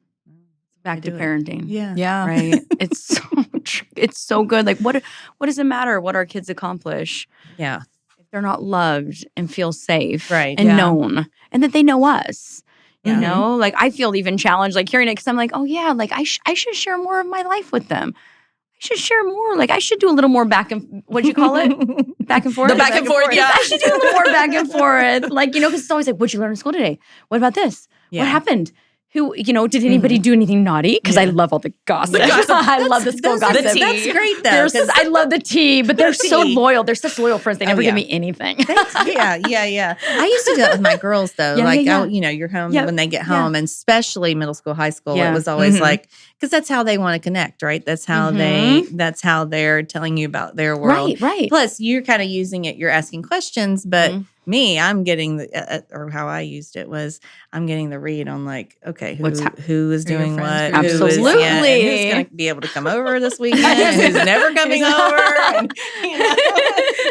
back to parenting. Yeah. Right. It's so good. Like, what does it matter what our kids accomplish? Yeah. If they're not loved and feel safe, Right. and known, and that they know us. Yeah. Like I feel even challenged, like hearing it, because I'm like, oh yeah, like I should share more of my life with them. I should share more. Like I should do a little more back and what'd you call it? Back and forth. The back and forth. Yeah. I should do a little more back and forth. Like because it's always like, what'd you learn in school today? What about this? Yeah. What happened? Who, did anybody do anything naughty? Because I love all the gossip. I love the school gossip. That's great, though. I love the tea, but they're so loyal. They're such loyal friends. They never give me anything. Yeah. I used to do that with my girls, though. You're home when they get home, and especially middle school, high school. It was always like, because that's how they want to connect, right? That's how that's how they're telling you about their world. Right. Plus, you're kind of using it. You're asking questions, but me, I'm getting or how I used it was I'm getting the read on like, okay, who is doing what? Absolutely. And who's going to be able to come over this weekend? And who's never coming over? And,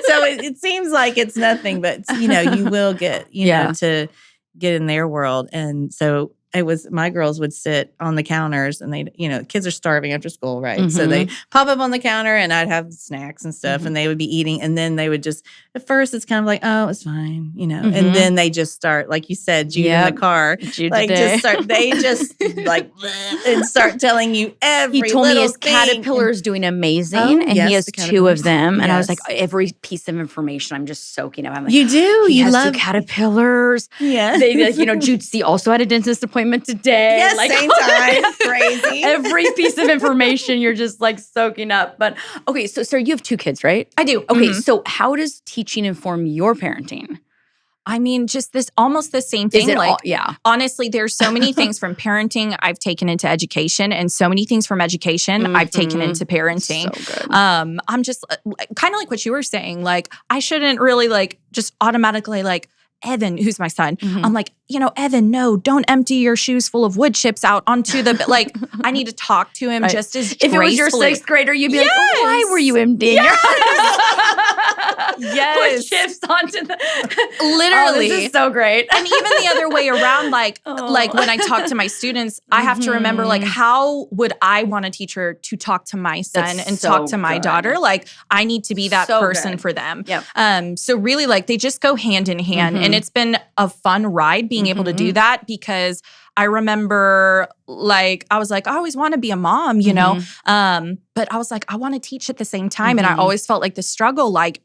so it seems like it's nothing, but you will get to get in their world, and so. It was my girls would sit on the counters, and they, kids are starving after school, right? So they pop up on the counter, and I'd have snacks and stuff, and they would be eating, and then they would just at first it's kind of like, oh, it's fine, and then they just start, like you said, Jude in the car, they just like and start telling you every. He told me his thing. caterpillar is doing amazing, and he has 2 of them, and I was like, every piece of information I'm just soaking up. I'm like, you do, he you has love 2 caterpillars. Yeah, they Jude also had a dentist appointment today. Yes, same time. Crazy. Every piece of information you're just like soaking up. But okay, so Sarah, you have 2 kids, right? I do. Okay, so how does teaching inform your parenting? I mean, just almost the same thing. Honestly, there's so many things from parenting I've taken into education, and so many things from education I've taken into parenting. So good. I'm just kind of like what you were saying. Like, I shouldn't really like just automatically like, Evan, who's my son, I'm like, Evan, no, don't empty your shoes full of wood chips out onto the, like, I need to talk to him just as If it was your 6th grader, you'd be like, why were you emptying your wood chips onto the, literally. This is so great. And even the other way around, like when I talk to my students, I have to remember, like, how would I want a teacher to talk to my son and talk to my daughter? Like, I need to be that person for them. Yep. So really, like, they just go hand in hand. And it's been a fun ride being able to do that, because I remember, like, I was like, I always want to be a mom, but I was like, I want to teach at the same time. And I always felt like the struggle, like,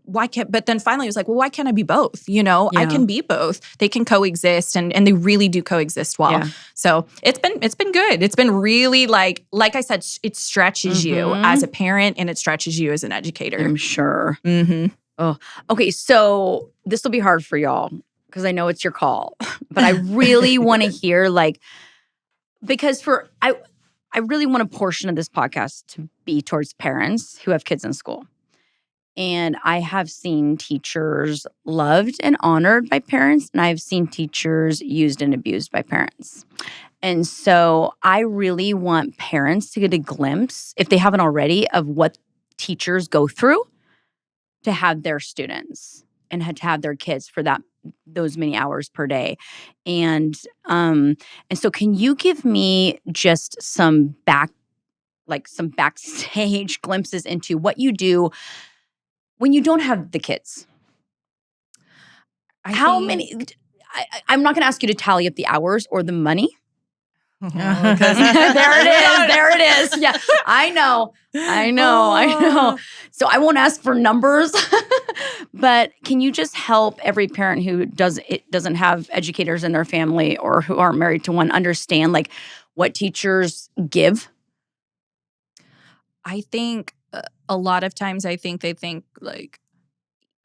why can't, but then finally I was like, well, why can't I be both? I can be both. They can coexist, and they really do coexist well. Yeah. So it's been good. It's been really like I said, it stretches you as a parent, and it stretches you as an educator. I'm sure. Oh, okay. So this will be hard for y'all, because I know it's your call, but I really want to hear, like, because I really want a portion of this podcast to be towards parents who have kids in school. And I have seen teachers loved and honored by parents, and I've seen teachers used and abused by parents. And so I really want parents to get a glimpse, if they haven't already, of what teachers go through to have their students and to have their kids for those many hours per day. And so can you give me just some backstage glimpses into what you do when you don't have the kids? How many? I'm not going to ask you to tally up the hours or the money. There it is. Yeah, I know. So I won't ask for numbers, but can you just help every parent who doesn't have educators in their family, or who aren't married to one, understand, like, what teachers give? I think a lot of times I think they think like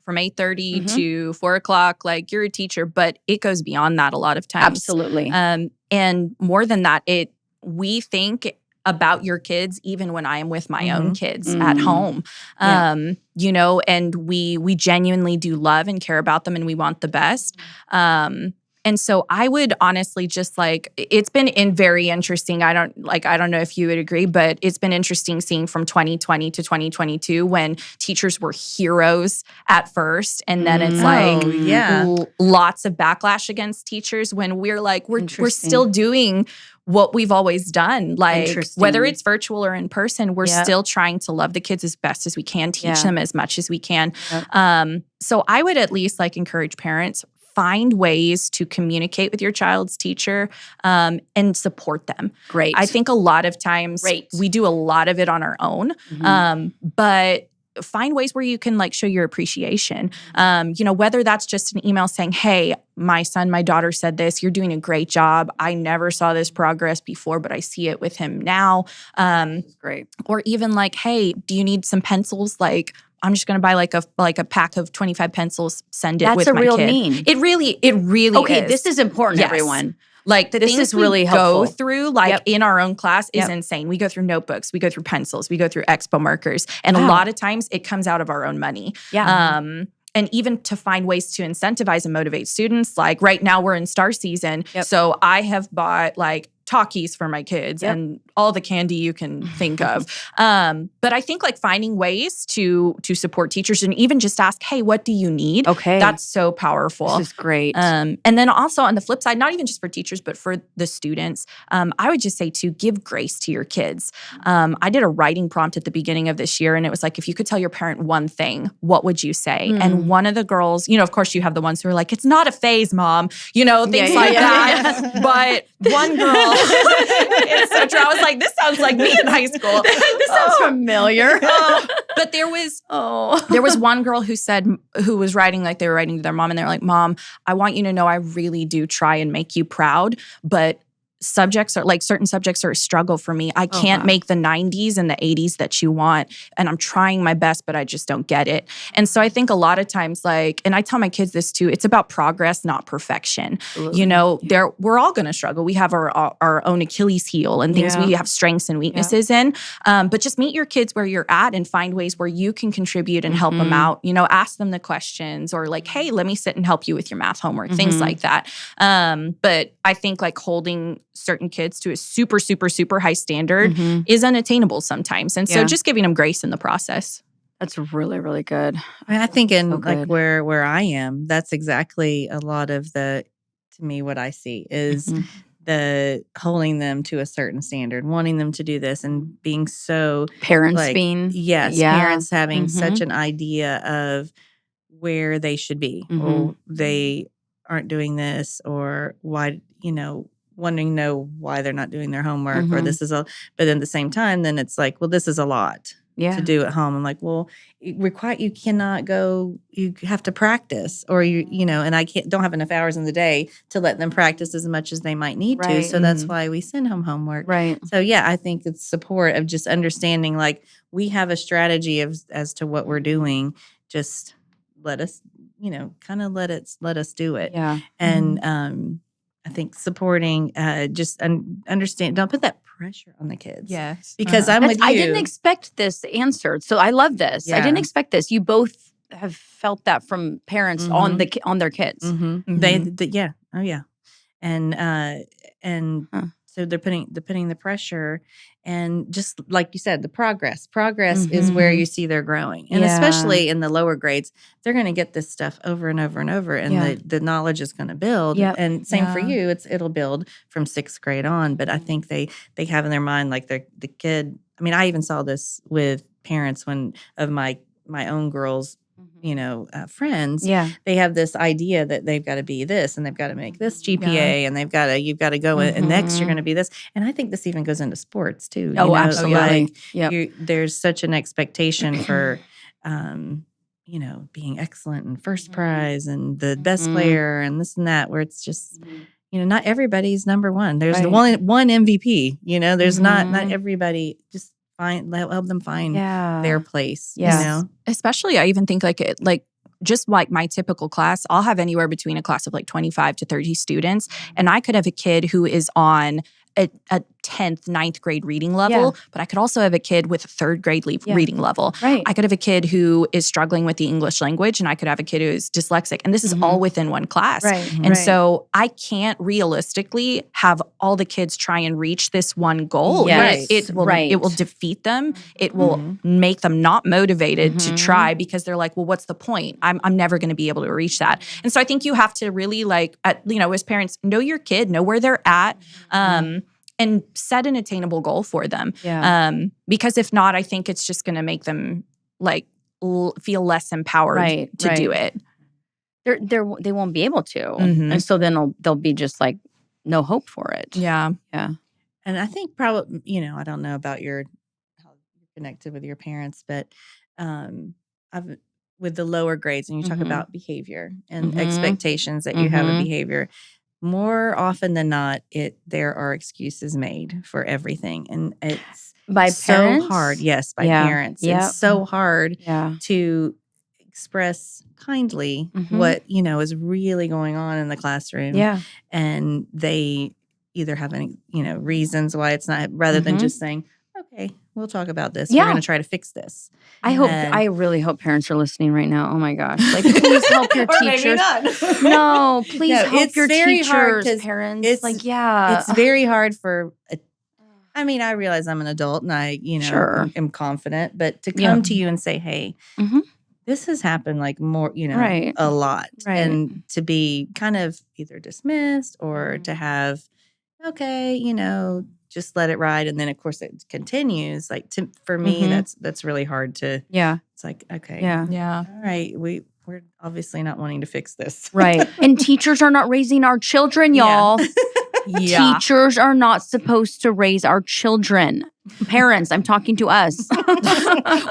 from 8:30 to 4 o'clock, like you're a teacher, but it goes beyond that a lot of times. Absolutely. And more than that, we think about your kids even when I am with my own kids at home. You know, and we genuinely do love and care about them and we want the best. And so I would honestly just like, it's been very interesting. I don't know if you would agree, but it's been interesting seeing from 2020 to 2022 when teachers were heroes at first. And then it's lots of backlash against teachers when we're like, we're still doing what we've always done. Like whether it's virtual or in person, we're still trying to love the kids as best as we can, teach them as much as we can. So I would at least like encourage parents, find ways to communicate with your child's teacher and support them. Great. I think a lot of times we do a lot of it on our own, but find ways where you can like show your appreciation. You know, whether that's just an email saying, hey, my son, my daughter said this, you're doing a great job. I never saw this progress before, but I see it with him now. Great. Or even like, hey, do you need some pencils? Like, I'm just going to buy like a pack of 25 pencils, send it with my kid. That's a real need. It really okay, is. this is important, everyone. Like the this things is really we helpful. go through, like in our own class, is insane. We go through notebooks, we go through pencils, we go through expo markers, and a lot of times it comes out of our own money. And even to find ways to incentivize and motivate students. Like right now, we're in STAR season, so I have bought like Takis for my kids and all the candy you can think of. But I think like finding ways to support teachers and even just ask, hey, what do you need? Okay. That's so powerful. This is great. And then also on the flip side, not even just for teachers, but for the students, I would just say to give grace to your kids. I did a writing prompt at the beginning of this year and it was like, if you could tell your parent one thing, what would you say? And one of the girls, you know, of course you have the ones who are like, it's not a phase, mom, you know, things like that. But one girl, etc. I was like, this sounds like me in high school. This sounds familiar. But there was one girl who was writing, like they were writing to their mom and they were like, Mom, I want you to know I really do try and make you proud, but certain subjects are a struggle for me. I can't make the 90s and the 80s that you want. And I'm trying my best, but I just don't get it. And so I think a lot of times, like, and I tell my kids this too, it's about progress, not perfection. Absolutely. You know, we're all going to struggle. We have our own Achilles heel and things we have strengths and weaknesses in. But just meet your kids where you're at and find ways where you can contribute and help them out. You know, ask them the questions or like, hey, let me sit and help you with your math homework, things like that. But I think like holding certain kids to a super, super, super high standard is unattainable sometimes. And so just giving them grace in the process. That's really, really good. I mean, I think like where I am, that's exactly a lot of to me, what I see is the holding them to a certain standard, wanting them to do this and being so parents like, being parents having such an idea of where they should be or they aren't doing this or why, you know, wanting to know why they're not doing their homework or this is but at the same time, then it's like, well, this is a lot to do at home. I'm like, well, you cannot go, you have to practice or you know, and I don't have enough hours in the day to let them practice as much as they might need to. So that's why we send home homework. Right. So I think it's support of just understanding like we have a strategy as to what we're doing. Just let us, you know, kind of let us do it. Yeah. And, I think supporting, just understand. Don't put that pressure on the kids. Yes, because I'm with you. I didn't expect this answer, so I love this. I didn't expect this. You both have felt that from parents on their kids. And so they're putting the pressure, and just like you said, the progress is where you see they're growing, and especially in the lower grades, they're going to get this stuff over and over and over, and the knowledge is going to build. And same for you, it'll build from 6th grade on. But I think they have in their mind like the kid. I mean, I even saw this with parents of my own girls. You know, friends, they have this idea that they've got to be this and they've got to make this GPA and you've got to go and next you're going to be this. And I think this even goes into sports too. Oh, you know? absolutely. Like there's such an expectation for, you know, being excellent and first prize and the best player and this and that, where it's just, you know, not everybody's number one. There's one MVP, you know, there's not everybody. Just help them find Yeah. their place. Yeah. You know? Especially, I even think just like my typical class, I'll have anywhere between a class of like 25 to 30 students. And I could have a kid who is on a 10th, 9th grade reading level, but I could also have a kid with a 3rd grade reading level. Right. I could have a kid who is struggling with the English language, and I could have a kid who is dyslexic. And this is all within one class. Right. And so I can't realistically have all the kids try and reach this one goal. Yes. It will defeat them. It will make them not motivated to try, because they're like, well, what's the point? I'm never going to be able to reach that. And so I think you have to really as parents, know your kid, know where they're at, and set an attainable goal for them. Yeah. Because if not, I think it's just going to make them feel less empowered to do it. They won't be able to. Mhm. And so then they'll be just like no hope for it. Yeah. Yeah. And I think probably, I don't know about how you're connected with your parents, but with the lower grades, and you talk about behavior and expectations that you have of behavior, more often than not, there are excuses made for everything. And it's By parents? so hard. Yes, by parents. Yep. It's so hard Yeah. to express kindly what, is really going on in the classroom. Yeah. And they either have any, reasons why it's not, rather than just saying, okay, we'll talk about this. Yeah. We're going to try to fix this. I really hope parents are listening right now. Oh my gosh. Like, please help your Or maybe teachers. not. No, please help it's your very hard teachers, 'cause parents. it's- It's It's very hard for, I realize I'm an adult and I, Sure. am confident, but to come to you and say, hey, this has happened like more, Right. a lot. Right. And to be kind of either dismissed or to have, okay, just let it ride. And then of course it continues. Like for me, that's really hard to, Yeah. it's like, okay. Yeah. All right. We're obviously not wanting to fix this. Right. And teachers are not raising our children, y'all. Yeah. Teachers are not supposed to raise our children. Parents, I'm talking to us.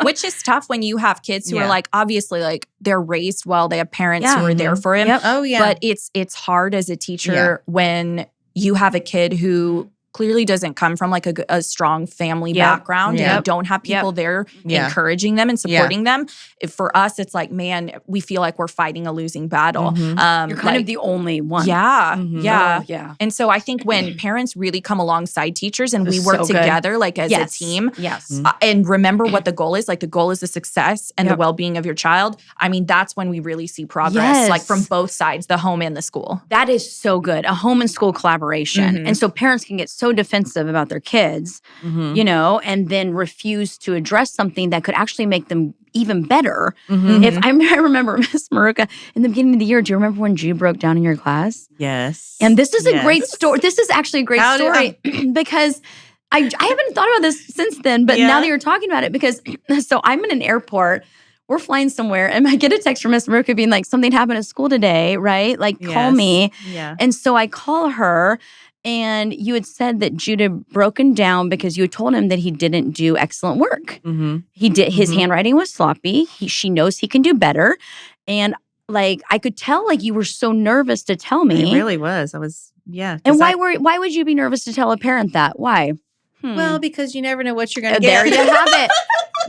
Which is tough when you have kids who are like, obviously, like they're raised well. They have parents who are there for him. Yep. Oh, yeah. But it's hard as a teacher when you have a kid who clearly doesn't come from like a strong family background and they don't have people there encouraging them and supporting them. For us, it's like, man, we feel like we're fighting a losing battle. You're kind of the only one. Yeah. Yeah. Oh, yeah. And so I think when parents really come alongside teachers and we It's work so good. together like as a team Yes. and remember what the goal is, like the goal is the success and the well-being of your child. That's when we really see progress, like from both sides, the home and the school. That is so good. A home and school collaboration. And so parents can get so defensive about their kids, and then refuse to address something that could actually make them even better. If I remember Miss Maruca in the beginning of the year, do you remember when Jude broke down in your class? Yes. And this is a great story. This is actually a great story because I haven't thought about this since then, but now that you're talking about it, because so I'm in an airport, we're flying somewhere, and I get a text from Miss Maruca being like, something happened at school today, right? Like, call me. Yeah. And so I call her, and you had said that Jude had broken down because you had told him that he didn't do excellent work. He did. His handwriting was sloppy. She knows he can do better. And like, I could tell like you were so nervous to tell me. It really was. I was, And why would you be nervous to tell a parent that? Why? Well, because you never know what you're going to There get. you have it.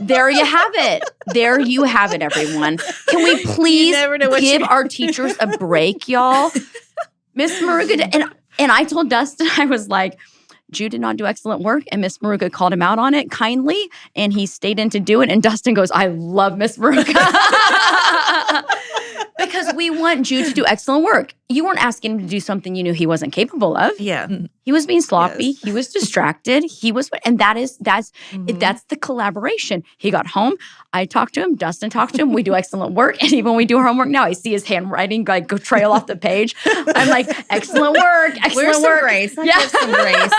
There you have it. There you have it, everyone. Can we please give our teachers a break, y'all? Miss Maruca, and I told Dustin, I was like, Jude did not do excellent work, and Miss Maruca called him out on it kindly, and he stayed in to do it. And Dustin goes, I love Miss Maruca. Because we want Jude to do excellent work. You weren't asking him to do something you knew he wasn't capable of. Yeah. He was being sloppy. Yes. He was distracted. And that's the collaboration. He got home. I talked to him. Dustin talked to him. We do excellent work. And even when we do our homework now, I see his handwriting like go trail off the page. I'm like, excellent work. Excellent work. Grace. Give some grace.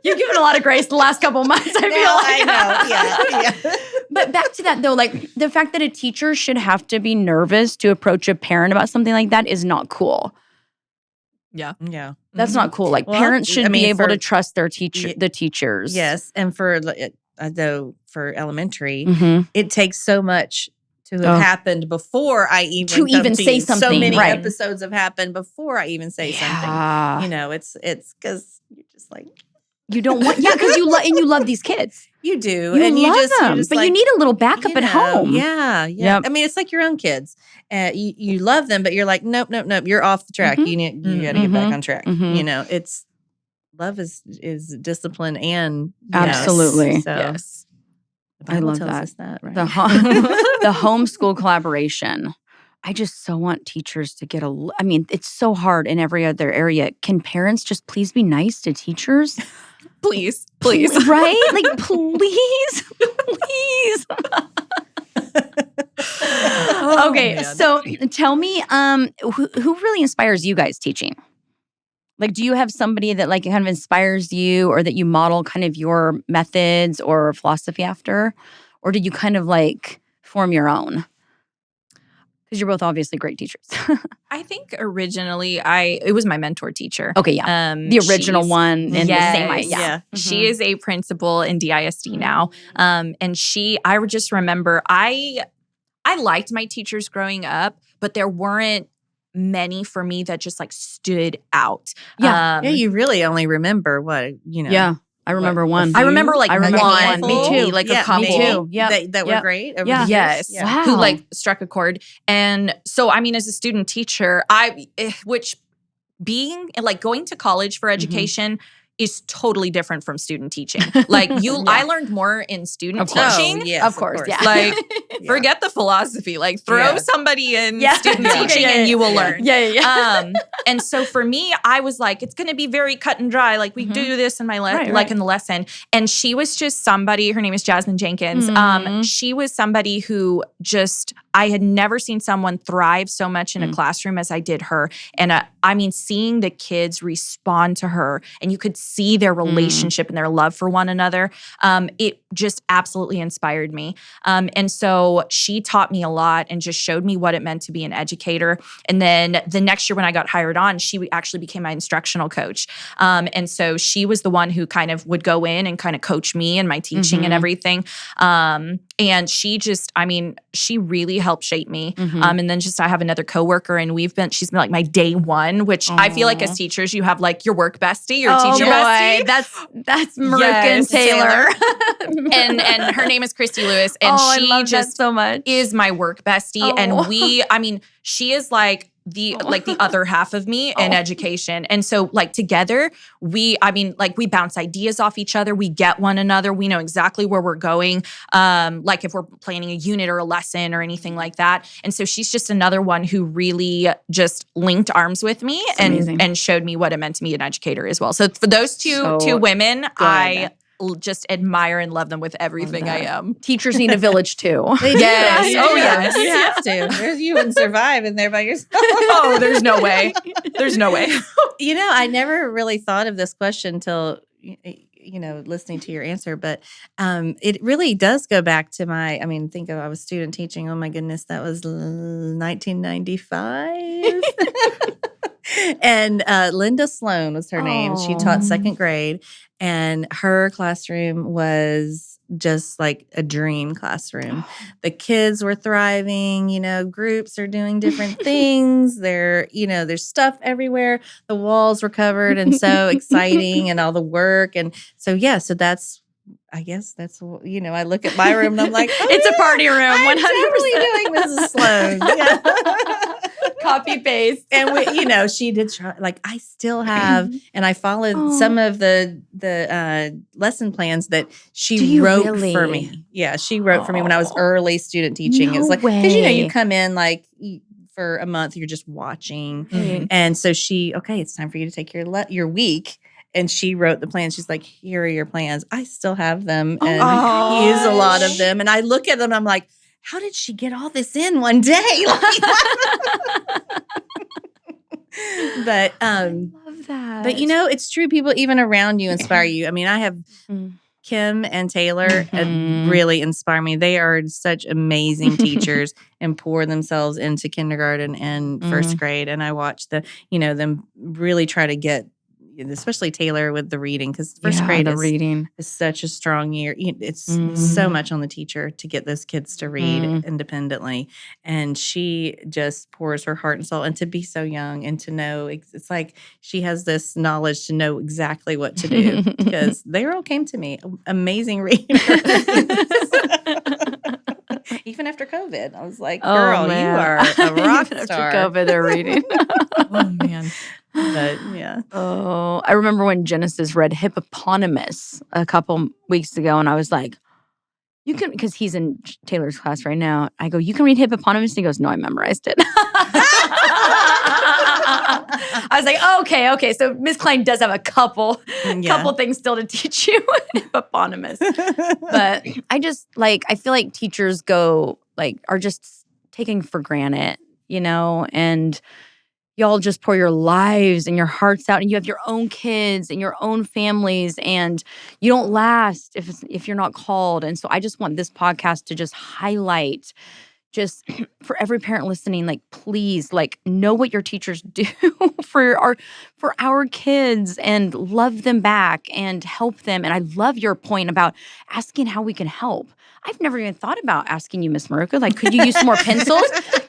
You've given a lot of grace the last couple of months, I feel like. I know. Yeah. But back to that though, like the fact that a teacher should have to be nervous to approach a parent about something like that is not cool. Yeah. Yeah. That's not cool. Like parents should be able to trust their the teachers. Yes. And for elementary, it takes so much to have happened before I even say something. So many episodes have happened before I even say something. It's because you're just like, You don't want, because you love these kids. You do. You and love you're them, just but like, you need a little backup at home. Yeah. Yep. I mean, it's like your own kids. You love them, but you're like, nope. You're off the track. You got to get back on track. It's love is discipline and absolutely. So Yes. I love tells that. us that, right? The homeschool collaboration. I just so want teachers to get I mean, it's so hard in every other area. Can parents just please be nice to teachers? Please. Right? Like, please. Please. Okay, man. so tell me, who really inspires you guys teaching? Like, do you have somebody that like kind of inspires you or that you model kind of your methods or philosophy after? Or did you kind of like form your own? Because you're both obviously great teachers. I think originally it was my mentor teacher. Okay, yeah. The original one and the same idea. Yeah. She is a principal in DISD now. And I would just remember I liked my teachers growing up, but there weren't many for me that just like stood out. Yeah. You really only remember what, Yeah. I remember one. I remember like one. Me too. Like a couple. Me too. Yeah. That were great. over Yeah. the years. Yes. Wow. Who like struck a chord. And so, I mean, as a student teacher, which being like going to college for education is totally different from student teaching. Like I learned more in student teaching. Oh, yes, of course. Yeah. Like forget the philosophy. Like throw somebody in student teaching and you will learn. Yeah. And so for me, I was like, it's going to be very cut and dry. Like we do this in my in the lesson. And she was just somebody. Her name is Jasmine Jenkins. She was somebody who I had never seen someone thrive so much in a classroom as I did her. And I mean, seeing the kids respond to her, and you could see their relationship and their love for one another. It just absolutely inspired me. And so she taught me a lot and just showed me what it meant to be an educator. And then the next year when I got hired on, she actually became my instructional coach. And so she was the one who kind of would go in and kind of coach me and my teaching and everything. And she really helped shape me. And then I have another coworker, and she's been like my day one, which I feel like as teachers, you have like your work bestie, your teacher bestie. That's Maruca and Taylor. and her name is Christy Lewis. And I she love just that so much. is my work bestie. And she is like the other half of me in education. And so like together, we bounce ideas off each other. We get one another. We know exactly where we're going. Like if we're planning a unit or a lesson or anything like that. And so she's just another one who really just linked arms with me and showed me what it meant to be an educator as well. So for those two women, I just admire and love them with everything I am. Teachers need a village too. Yes. Oh, yes. You have to. You wouldn't survive in there by yourself. Oh, there's no way. There's no way. I never really thought of this question until, listening to your answer. But it really does go back to I was student teaching. Oh, my goodness. That was 1995. And Linda Sloan was her name. She taught second grade, and her classroom was just like a dream classroom. The kids were thriving, groups are doing different things. There's stuff everywhere. The walls were covered and so exciting and all the work. And so, so that's, I guess that's, I look at my room and I'm like, it's a party room. 100%. I'm totally doing Mrs. Sloan. Yeah. Copy paste. And she did try, like I still have, and I followed some of the lesson plans that she wrote for me. Yeah, she wrote for me when I was early student teaching. It was like, because you come in like for a month, you're just watching. And so it's time for you to take your week. And she wrote the plans. She's like, here are your plans. I still have them and use a lot of them. And I look at them and I'm like, how did she get all this in one day? But I love that. But it's true. People even around you inspire you. I mean, I have Kim and Taylor really inspire me. They are such amazing teachers and pour themselves into kindergarten and first grade. And I watch them really try to get especially Taylor with the reading, because first grade the reading is such a strong year. It's Mm-hmm. so much on the teacher to get those kids to read independently. And she just pours her heart and soul, and to be so young and to know, it's like she has this knowledge to know exactly what to do, because they all came to me, amazing readers. Even after COVID, I was like, girl, you are a rock Even star. After COVID, they're reading. Oh, man. But yeah. Oh, I remember when Genesis read Hippopotamus a couple weeks ago, and I was like, you can, because he's in Taylor's class right now. I go, you can read Hippopotamus? And he goes, no, I memorized it. I was like, okay. So Miss Klein does have a couple things still to teach you Hippopotamus. But I feel like teachers are just taking for granted, and y'all just pour your lives and your hearts out, and you have your own kids and your own families, and you don't last if you're not called. And so I just want this podcast to just highlight, just for every parent listening, like, please, like, know what your teachers do for our kids, and love them back and help them. And I love your point about asking how we can help. I've never even thought about asking you, Miss Maruca. Like, could you use some more pencils?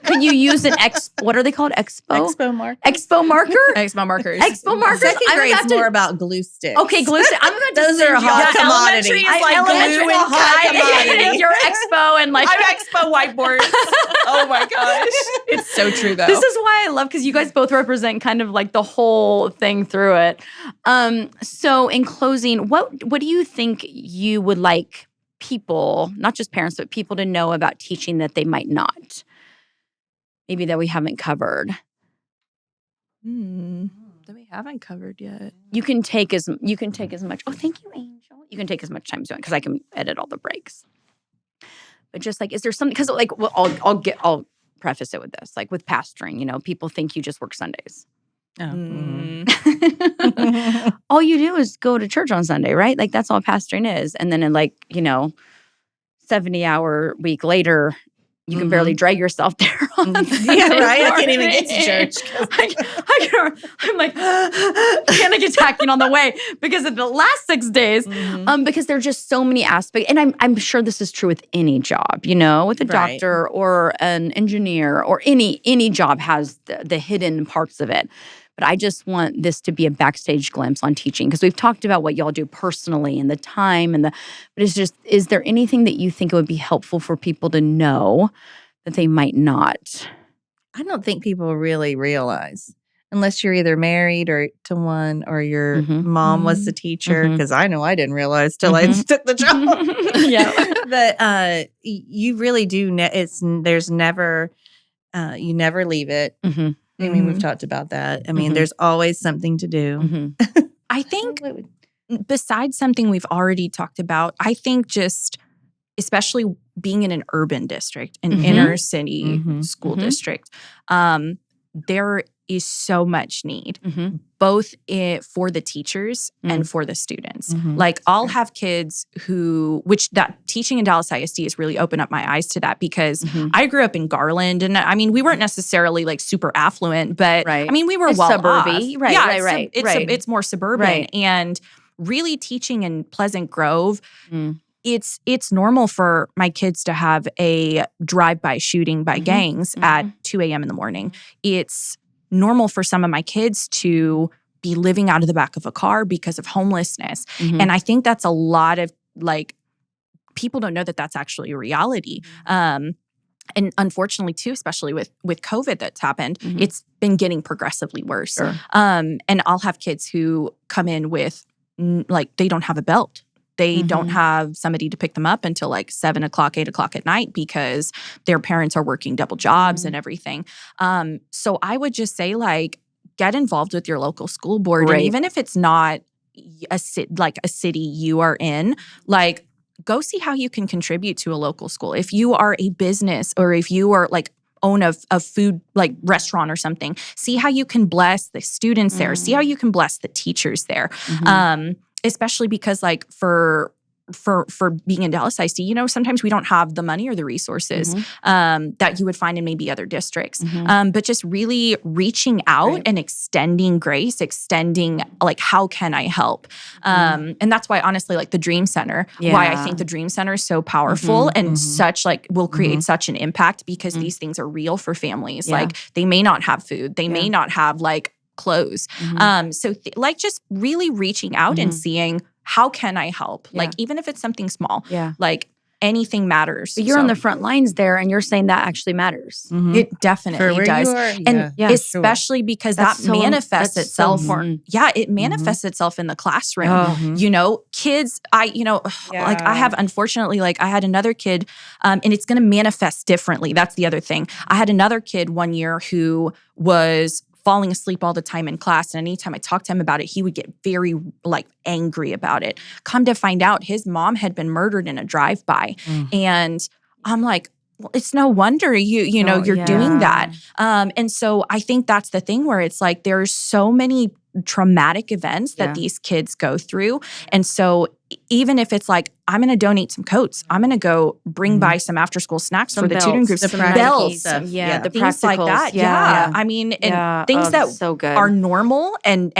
Could you use an what are they called? Expo marker. Expo markers. Expo markers. Second grade's more about glue sticks. Okay, glue sticks. I'm about to Those are a hot commodity. Elementary is like glue and hot commodity. Your expo and like I'm expo whiteboards. Oh my gosh. It's so true though. This is why I love, because you guys both represent kind of like the whole thing through it. So in closing, what do you think you would like people, not just parents, but people to know about teaching that they might not? Maybe that we haven't covered. That we haven't covered yet. You can take as much. Oh, thank you, Angel. You can take as much time as you want, because I can edit all the breaks. But just like, is there something? Because like, well, I'll preface it with this. Like with pastoring, people think you just work Sundays. Oh. All you do is go to church on Sunday, right? Like that's all pastoring is. And then in 70-hour week later, you can barely drag yourself there on Yeah, right? I can't even get to church. I'm like panic attacking on the way because of the last 6 days. Because there are just so many aspects. And I'm sure this is true with any job, with a doctor or an engineer, or any job has the hidden parts of it. But I just want this to be a backstage glimpse on teaching, because we've talked about what y'all do personally and the time but it's just, is there anything that you think it would be helpful for people to know that they might not? I don't think people really realize, unless you're either married to one, or your mom was the teacher, because I know I didn't realize till I took the job. But you really do. There's never, you never leave it. I mean, we've talked about that. I mean, there's always something to do. I think besides something we've already talked about, I think just especially being in an urban district, an inner city school district, there is so much need, both for the teachers and for the students. Like I'll have kids which that teaching in Dallas ISD has really opened up my eyes to that, because I grew up in Garland, and I mean, we weren't necessarily like super affluent, but I mean, we were well suburby, off. Right. It's more suburban, and really teaching in Pleasant Grove. It's normal for my kids to have a drive-by shooting by gangs at 2 a.m. in the morning. It's normal for some of my kids to be living out of the back of a car because of homelessness. And I think that's a lot of, like, people don't know that that's actually a reality. And unfortunately, too, especially with COVID that's happened, it's been getting progressively worse. Sure. And I'll have kids who come in with, like, they don't have a belt. They don't have somebody to pick them up until like 7 o'clock, 8 o'clock at night, because their parents are working double jobs and everything. So I would just say, like, get involved with your local school board. And even if it's not a city you are in, like, go see how you can contribute to a local school. If you are a business, or if you are like own a food like restaurant or something, see how you can bless the students there. See how you can bless the teachers there. Especially because, like, for for being in Dallas ISD, sometimes we don't have the money or the resources that you would find in maybe other districts. But just really reaching out and extending grace, extending like, how can I help? And that's why, honestly, like the Dream Center, why I think the Dream Center is so powerful and such like will create such an impact, because these things are real for families. Like they may not have food. They may not have like clothes. So like just really reaching out and seeing, how can I help? Like, even if it's something small, like anything matters. But you're on the front lines there, and you're saying that actually matters. It definitely does. And especially because that manifests itself. It manifests itself in the classroom. Kids, like I have, unfortunately, like I had another kid, and it's going to manifest differently. That's the other thing. I had another kid one year who was falling asleep all the time in class. And anytime I talked to him about it, he would get very like angry about it. Come to find out, his mom had been murdered in a drive-by. And I'm like, well, it's no wonder you're doing that. And so I think that's the thing where it's like, there's so many traumatic events that these kids go through. And so even if it's like, I'm going to donate some coats, I'm going to go bring by some after school snacks for the tutoring groups, the belts, stuff. The things like that. I mean, and things that so good. are normal and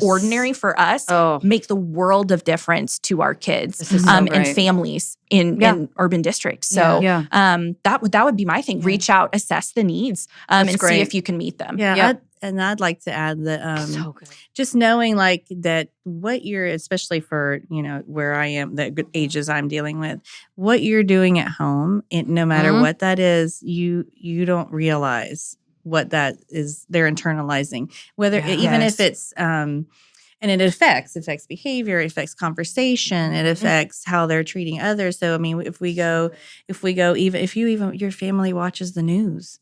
ordinary for us make the world of difference to our kids and families in urban districts. So that would be my thing. Reach out, assess the needs, and see if you can meet them. And I'd like to add that so good. Just knowing like that what you're, especially for, where I am, the ages I'm dealing with, what you're doing at home, no matter what that is, you don't realize what that is they're internalizing. Whether even if it's and it affects behavior, it affects conversation, it affects how they're treating others. So I mean, if we go even if your family watches the news,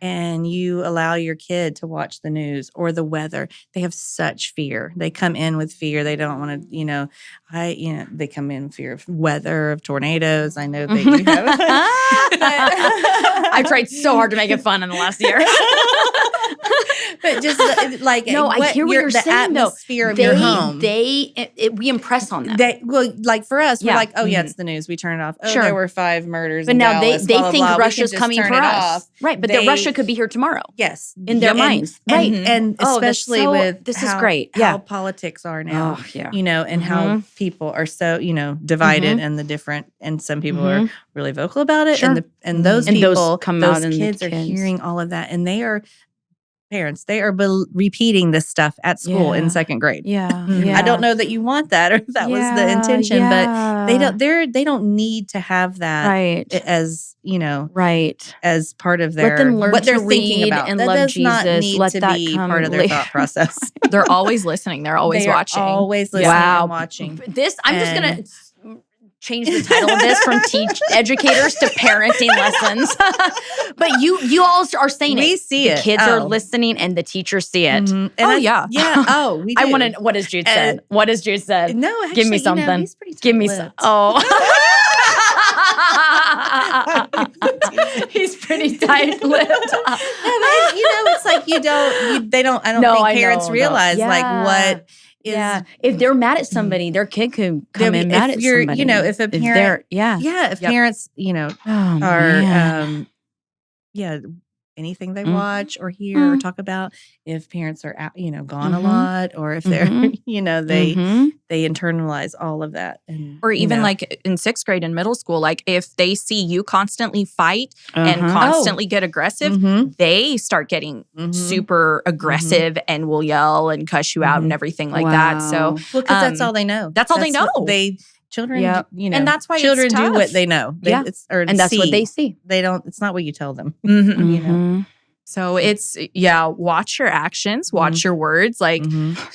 and you allow your kid to watch the news or the weather, they have such fear. They come in with fear. They don't want to, they come in fear of weather, of tornadoes. I know that you have. I tried so hard to make it fun in the last year. But just like I hear what you're the saying, though. atmosphere of your home. We impress on them. Like for us, we're like, oh yeah, it's the news. We turn it off. Oh, there were 5 murders. But now Dallas, they blah, think blah, Russia's coming for us, right? But Russia could be here tomorrow. Yes, in their minds, right? And especially with this is great. How politics are now. And how people are so divided and the different. And some people are really vocal about it, and those people, those kids are hearing all of that, and they are. Parents, they are repeating this stuff at school in 2nd grade. I don't know that you want that or if that was the intention, but they don't need to have that as as part of their let them learn what they're to thinking read about. and that love does Jesus. Not need let to that be come part of their later. thought process. They're always listening. They're always watching. Always listening and watching. This I'm just gonna change the title of this from teach educators to parenting lessons. But you all are saying we see it. The kids are listening and the teachers see it. Yeah. We do. I want to. What has Jude said? What has Jude said? No, actually, give me something. He's pretty give me some. Oh. He's pretty tight-lipped. It's like they don't. I don't think parents realize like what. If they're mad at somebody, their kid could come in mad at somebody. If a parent, if parents, are, anything they watch or hear or talk about, if parents are out, gone a lot, or if they're, they internalize all of that. And, or even like in 6th grade and middle school, like if they see you constantly fight and constantly get aggressive, they start getting super aggressive and will yell and cuss you out and everything like that. So, because that's all they know. That's all they know. Children, and that's why children it's do tough. what they know. And that's what they see. They don't. It's not what you tell them. So it's watch your actions, watch your words. Like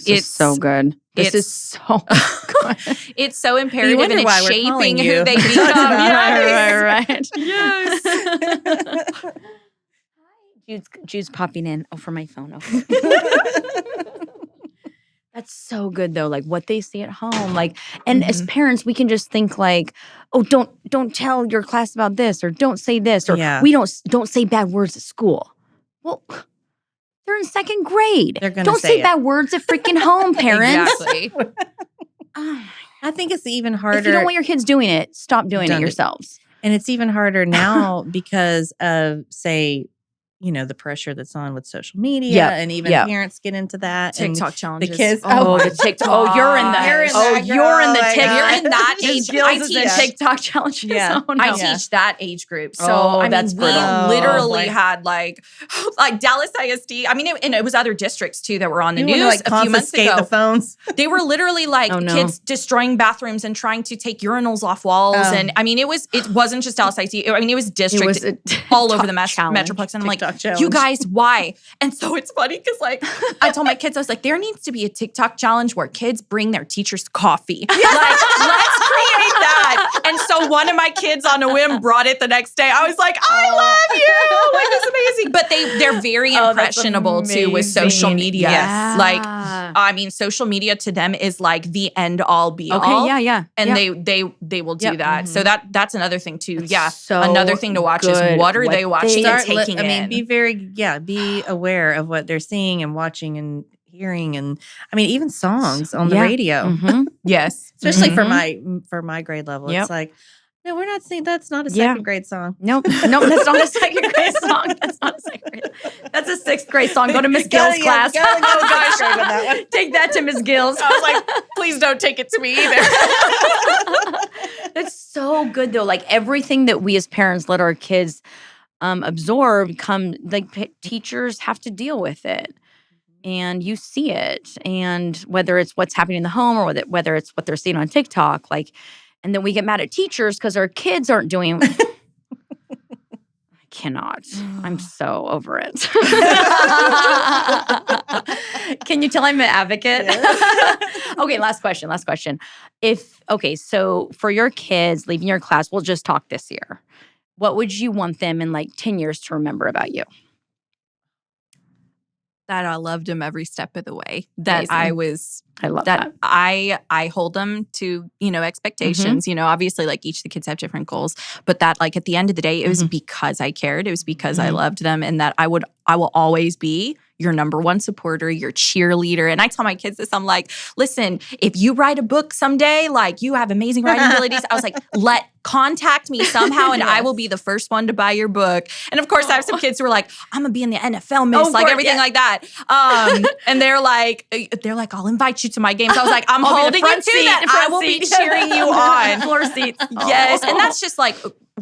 it's so good. This is so good. It's so imperative and it's shaping who they become. Right. Yes. Hi, Jude's popping in. Oh, for my phone. Okay. That's so good though, like what they see at home. Like, and as parents, we can just think like, oh, don't tell your class about this, or don't say this, or we don't say bad words at school. Well, they're in 2nd grade. They're gonna don't say bad words at freaking home, parents. Exactly. I I think it's even harder. If you don't want your kids doing it, stop doing it yourselves. And it's even harder now because of, say, the pressure that's on with social media, and even parents get into that. TikTok and challenges. The kids. The TikTok. Oh, you're in the. You're in that, you're in the girl. TikTok. You're in that age. I teach TikTok challenges. Yeah. Oh, no. I teach that age group. So that's we brutal. literally had like Dallas ISD. I mean, and it was other districts too that were on the news like a few months ago. The phones. They were literally like kids destroying bathrooms and trying to take urinals off walls. And I mean, it wasn't just Dallas ISD. I mean, it was district all over the Metroplex. And I'm like, you guys, why? And so it's funny because like I told my kids, I was like, there needs to be a TikTok challenge where kids bring their teachers coffee. Like, let's create that. And so one of my kids on a whim brought it the next day. I was like, I love you. Like, it's amazing. But they're very impressionable too with social media. Yes. Like, I mean, social media to them is like the end all be all. Okay, yeah. And they will do that. So that's another thing too. So another thing to watch is what are they watching and taking in? Be aware of what they're seeing and watching and hearing, and I mean even songs on the radio. Mm-hmm. Yes, especially for my grade level. It's like, no, we're not saying that's not a second grade song. Nope, that's not a second grade song. That's not a second grade. That's a sixth grade song. Go to Miss Gill's class. Go gosh, that one. Take that to Miss Gill's. I was like, please don't take it to me either. That's so good though. Like everything that we as parents let our kids absorb, teachers have to deal with it. And you see it. And whether it's what's happening in the home or whether it's what they're seeing on TikTok, and then we get mad at teachers because our kids aren't doing. I cannot. I'm so over it. Can you tell I'm an advocate? Yeah. Okay, last question. So for your kids leaving your class, we'll just talk this year. What would you want them in 10 years to remember about you? That I loved them every step of the way. That Amazing. I love that. I hold them to, expectations. Mm-hmm. Obviously each of the kids have different goals, but that at the end of the day, it was because I cared. It was because I loved them, and that I will always be your number one supporter, your cheerleader. And I tell my kids this, I'm like, listen, if you write a book someday, you have amazing writing abilities, I was like, contact me somehow and I will be the first one to buy your book. And of course I have some kids who are like, I'm gonna be in the NFL, miss, everything like that. And they're like, I'll invite you to my games. I was like, I'm holding you to that. I will be cheering you on. Floor seats. Yes. And that's just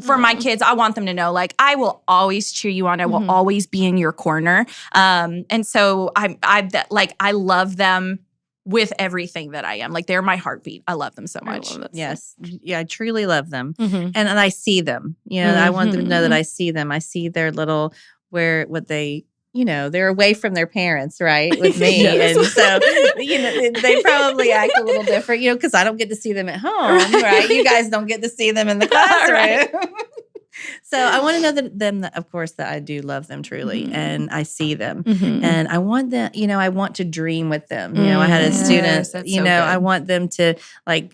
for my kids, I want them to know, I will always cheer you on. I will always be in your corner. And so I love them with everything that I am. They're my heartbeat. I love them so much. Yes. Yeah, I truly love them. Mm-hmm. And I see them. I want them to know that I see them. I see their little, they're away from their parents, right? With me. Yes. And so, they probably act a little different, because I don't get to see them at home, right? You guys don't get to see them in the classroom. Right. So I want to know that of course, that I do love them truly, and I see them, Mm-hmm. and I want them. I want to dream with them. I had a student. I want them to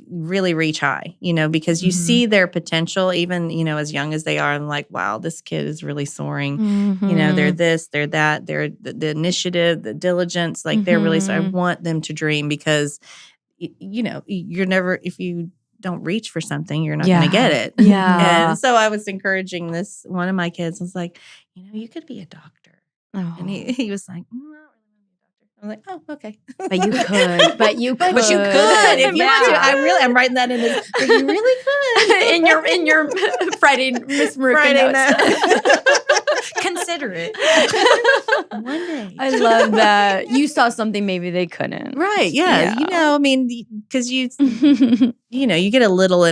really reach high. Because you see their potential, even as young as they are. I'm like, wow, this kid is really soaring. Mm-hmm. They're this, they're that, they're the initiative, the diligence. They're really. So I want them to dream, because you're never, if you don't reach for something, you're not going to get it. Yeah. And so I was encouraging one of my kids. I was like, you could be a doctor. Oh. And he was like, I'm like, oh, okay. But you could. But you could. If you want to. I'm writing that in his. But you really could. in your Friday Miss Maruca notes. Consider it. One day. I love that. You saw something maybe they couldn't. Right. Yeah. Because you get a little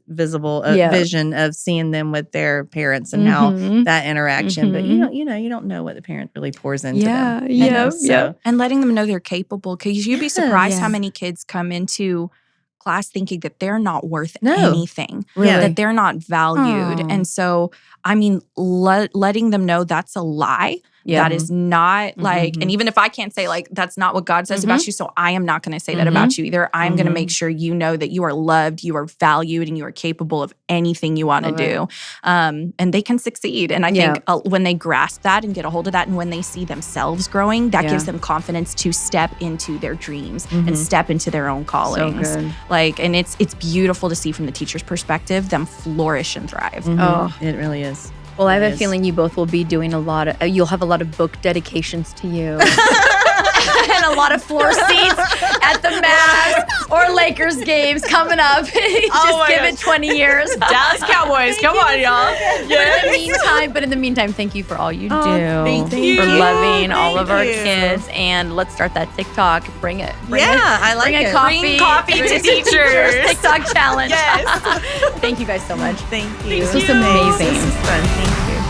visible vision of seeing them with their parents and how that interaction. But you don't know what the parent really pours into them. Yeah. And letting them know they're capable, because you'd be surprised how many kids come into class thinking that they're not worth anything, that they're not valued. And so, letting them know that's a lie, Yeah. That is not like, and even if I can't say like, that's not what God says about you, so I am not going to say that about you either. I'm going to make sure you know that you are loved, you are valued, and you are capable of anything you want to do. And they can succeed. And I think when they grasp that and get a hold of that, and when they see themselves growing, that gives them confidence to step into their dreams and step into their own callings. So good. Like, and it's beautiful to see from the teacher's perspective, them flourish and thrive. Oh, It really is. well, I have a feeling you both will be doing a lot of, you'll have a lot of book dedications to you. And a lot of floor seats at the Mavs or Lakers games coming up. Just give it 20 years. Dallas Cowboys, come on, y'all. But in the meantime, thank you for all you do. Thank you. For loving all of our Thank you. kids. And let's start that TikTok. Bring it. I like Bring it. a coffee. Bring coffee to teachers. TikTok challenge. Yes. Thank you guys so much. Thank you. This was amazing. This was fun. Thank you.